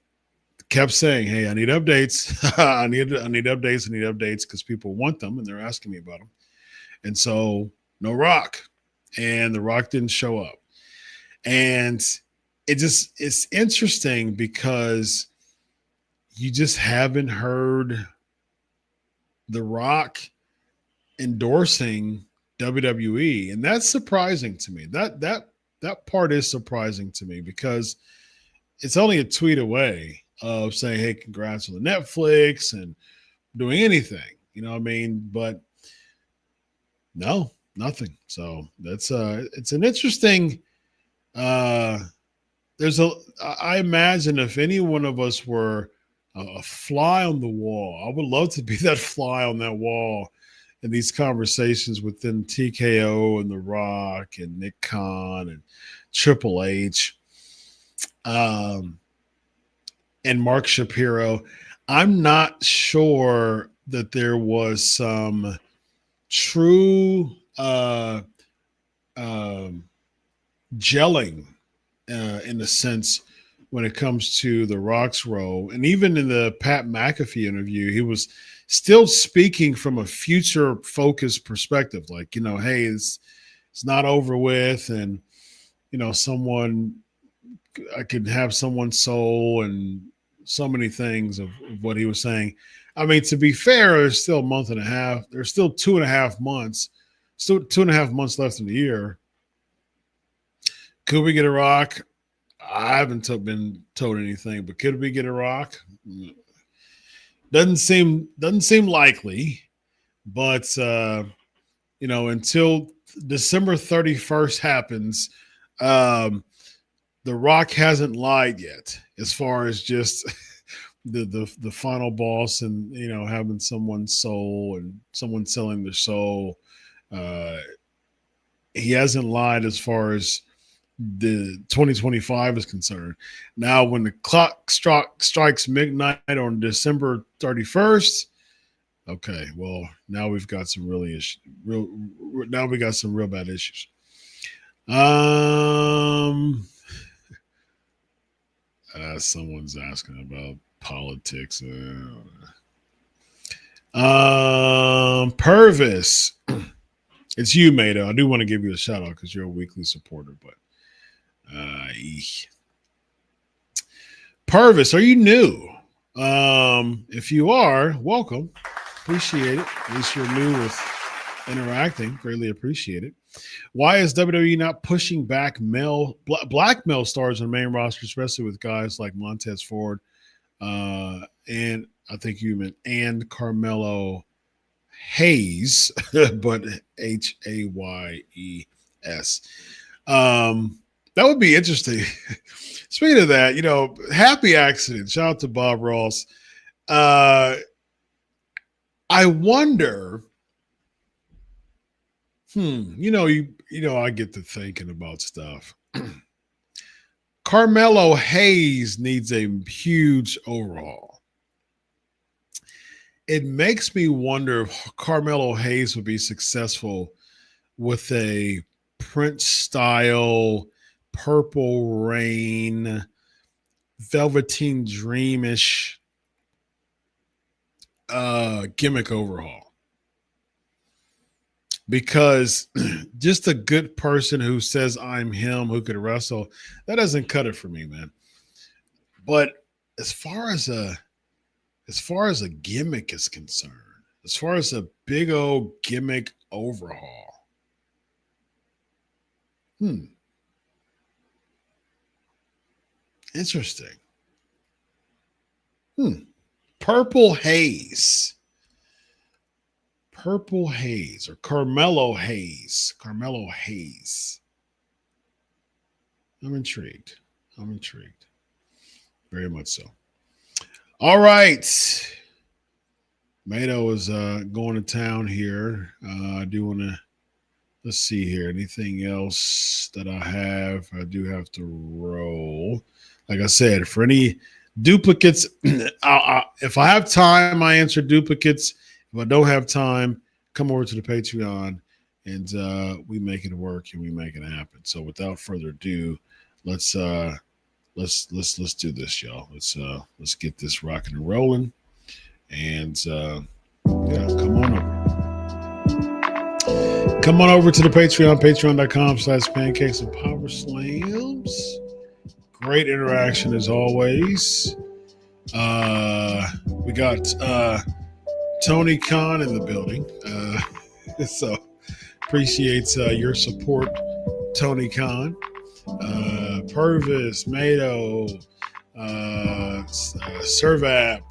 kept saying, hey, I need updates. I need updates. I need updates because people want them and they're asking me about them. And so no Rock. And The Rock didn't show up. And it's interesting because you just haven't heard The Rock endorsing WWE. And that's surprising to me. That part is surprising to me because it's only a tweet away of saying, hey, congrats on the Netflix and doing anything. You know what I mean? But no, nothing. So that's it's an interesting I imagine if any one of us were a fly on the wall, I would love to be that fly on that wall in these conversations within TKO and The Rock and Nick Khan and Triple H and Mark Shapiro. I'm not sure that there was some true gelling in a sense when it comes to The Rock's role. And even in the Pat McAfee interview, he was still speaking from a future focused perspective. Like, hey, it's not over with. And, I could have someone's soul and so many things of what he was saying. I mean, to be fair, there's still a month and a half. There's still 2.5 months, still 2.5 months left in the year. Could we get a Rock? I haven't been told anything, but could we get a Rock? Doesn't seem likely, but until December 31st happens, The Rock hasn't lied yet, as far as just the final boss and having someone's soul and someone selling their soul. He hasn't lied as far as the 2025 is concerned. Now, when the clock strikes midnight on December 31st, okay, well, now we've got some now we got some real bad issues. Someone's asking about politics. Purvis, it's you, Mato. I do want to give you a shout out because you're a weekly supporter, but Purvis, are you new? If you are, welcome. Appreciate it. At least you're new with interacting. Greatly appreciate it. Why is WWE not pushing back black male stars on the main roster, especially with guys like Montez Ford and I think you meant and Carmelo Hayes, but Hayes. That would be interesting. Speaking of that, happy accident. Shout out to Bob Ross. I wonder. I get to thinking about stuff. Carmelo Hayes needs a huge overhaul. It makes me wonder if Carmelo Hayes would be successful with a Prince style, Purple Rain, Velveteen Dreamish gimmick overhaul. Because just a good person who says I'm him, who could wrestle, that doesn't cut it for me, man. But as far as a gimmick is concerned, as far as a big old gimmick overhaul, interesting. Purple Haze or Carmelo Hayes. I'm intrigued. Very much so. All right. Mato is going to town here. I do want to, let's see here. Anything else that I have? I do have to roll. Like I said, for any duplicates, if I have time, I answer duplicates. If I don't have time, come over to the Patreon and we make it work and we make it happen. So without further ado, let's do this, y'all. Let's get this rocking and rolling. And yeah, come on over to the Patreon, patreon.com/pancakes and power slams. Great interaction as always. We got Tony Khan in the building. So appreciate your support, Tony Khan. Purvis, Mato, Servap,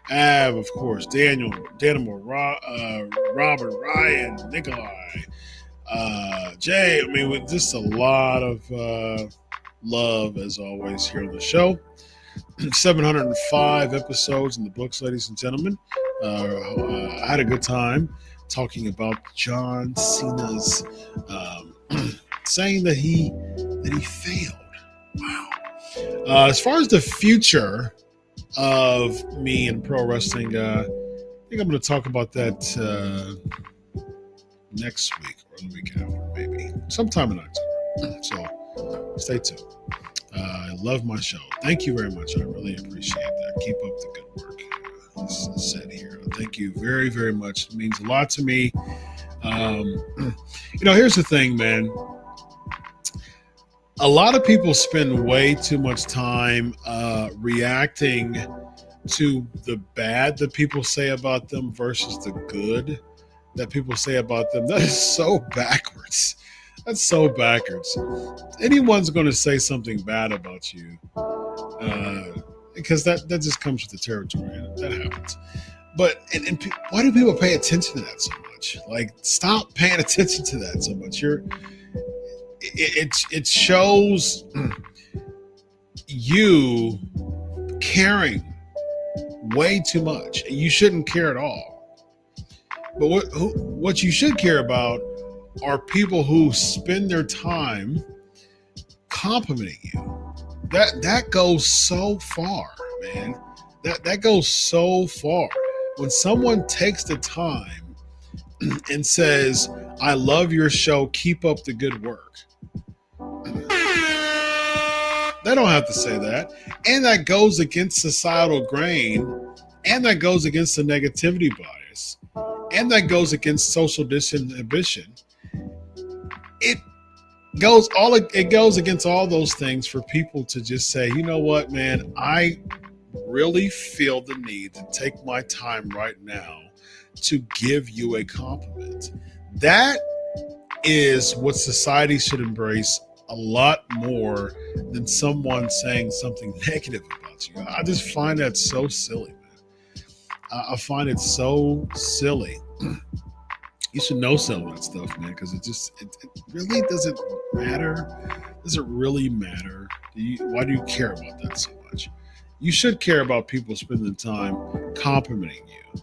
Av, of course, Daniel, Robert, Ryan, Nikolai, Jay. I mean, with just a lot of love as always here on the show. 705 episodes in the books, ladies and gentlemen. I had a good time talking about John Cena's saying that he failed. Wow. As far as the future of me in pro wrestling, I think I'm going to talk about that next week or the week after, maybe sometime in October. So stay tuned. I love my show. Thank you very much. I really appreciate that. Keep up the good work. This is said here. Thank you very, very much. It means a lot to me. Here's the thing, man. A lot of people spend way too much time reacting to the bad that people say about them versus the good that people say about them. That is so backwards. That's so backwards. Anyone's going to say something bad about you because that just comes with the territory. That happens. But and why do people pay attention to that so much? Like, stop paying attention to that so much. It shows you caring way too much. You shouldn't care at all. But what you should care about are people who spend their time complimenting you. That goes so far, man. That goes so far. When someone takes the time and says, "I love your show, keep up the good work," they don't have to say that. And that goes against societal grain, and that goes against the negativity bias, and that goes against social disinhibition. It goes against all those things for people to just say, "You know what, man, I really feel the need to take my time right now to give you a compliment." That is what society should embrace a lot more than someone saying something negative about you. I just find that so silly, man. I find it so silly. You should know some of that stuff, man, because it really doesn't matter. Does it really matter? Why do you care about that so much? You should care about people spending time complimenting you.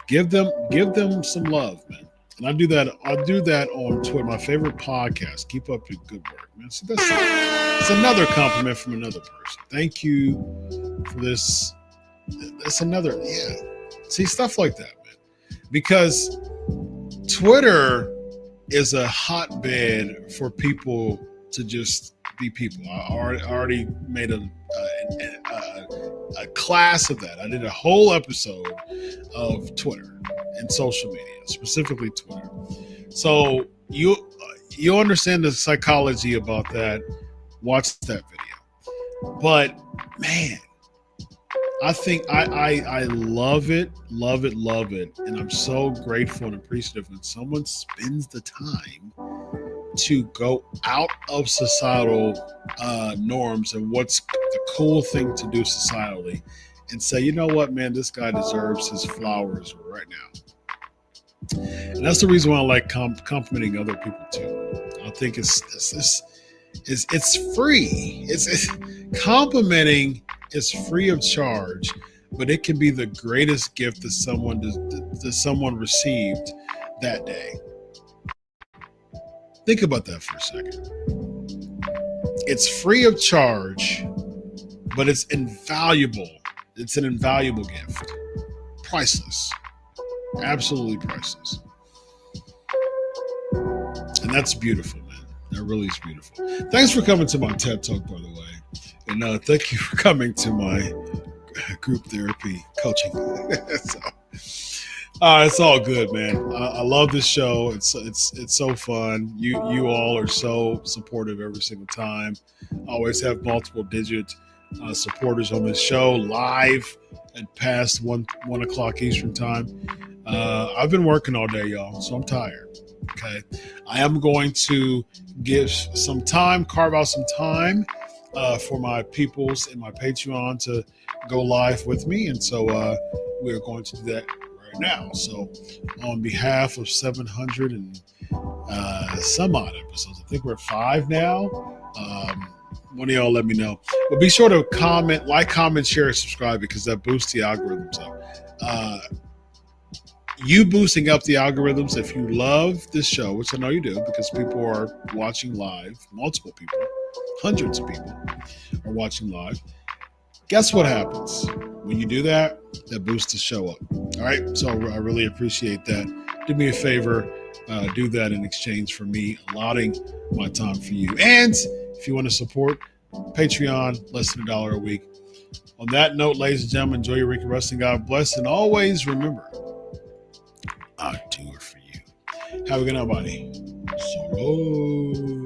Give them some love, man. And I do that on Twitter. My favorite podcast. Keep up the good work, man. See, that's another compliment from another person. Thank you for this. That's another, yeah. See, stuff like that, man. Because Twitter is a hotbed for people to just be people. I already made a class of that. I did a whole episode of Twitter and social media, specifically Twitter. So you understand the psychology about that. Watch that video. But man, I think I love it, and I'm so grateful and appreciative when someone spends the time to go out of societal norms and what's the cool thing to do societally, and say, "You know what, man, this guy deserves his flowers right now." And that's the reason why I like complimenting other people too. I think it's free. It's complimenting It's free of charge, but it can be the greatest gift that someone received that day. Think about that for a second. It's free of charge, but it's invaluable. It's an invaluable gift. Priceless. Absolutely priceless. And that's beautiful, man. That really is beautiful. Thanks for coming to my TED Talk, by the way. And thank you for coming to my group therapy coaching. It's all good, man. I love this show. It's so fun. You all are so supportive every single time. I always have multiple digit supporters on this show live at past 1 o'clock Eastern time. I've been working all day, y'all, so I'm tired. Okay, I am going to carve out some time for my peoples in my Patreon to go live with me, and so we are going to do that right now. So, on behalf of 700 and some odd episodes, I think we're at 5 now. One of y'all let me know. But be sure to comment, share, and subscribe because that boosts the algorithms up. You boosting up the algorithms, if you love this show, which I know you do because people are watching live, multiple people, hundreds of people are watching live. Guess what happens? When you do that, that boosts the show up. All right? So I really appreciate that. Do me a favor, do that in exchange for me allotting my time for you. And if you want to support Patreon, less than $1 a week. On that note, ladies and gentlemen, enjoy your week of wrestling. God bless. And always remember, I do it for you. Have a good night, buddy. So long.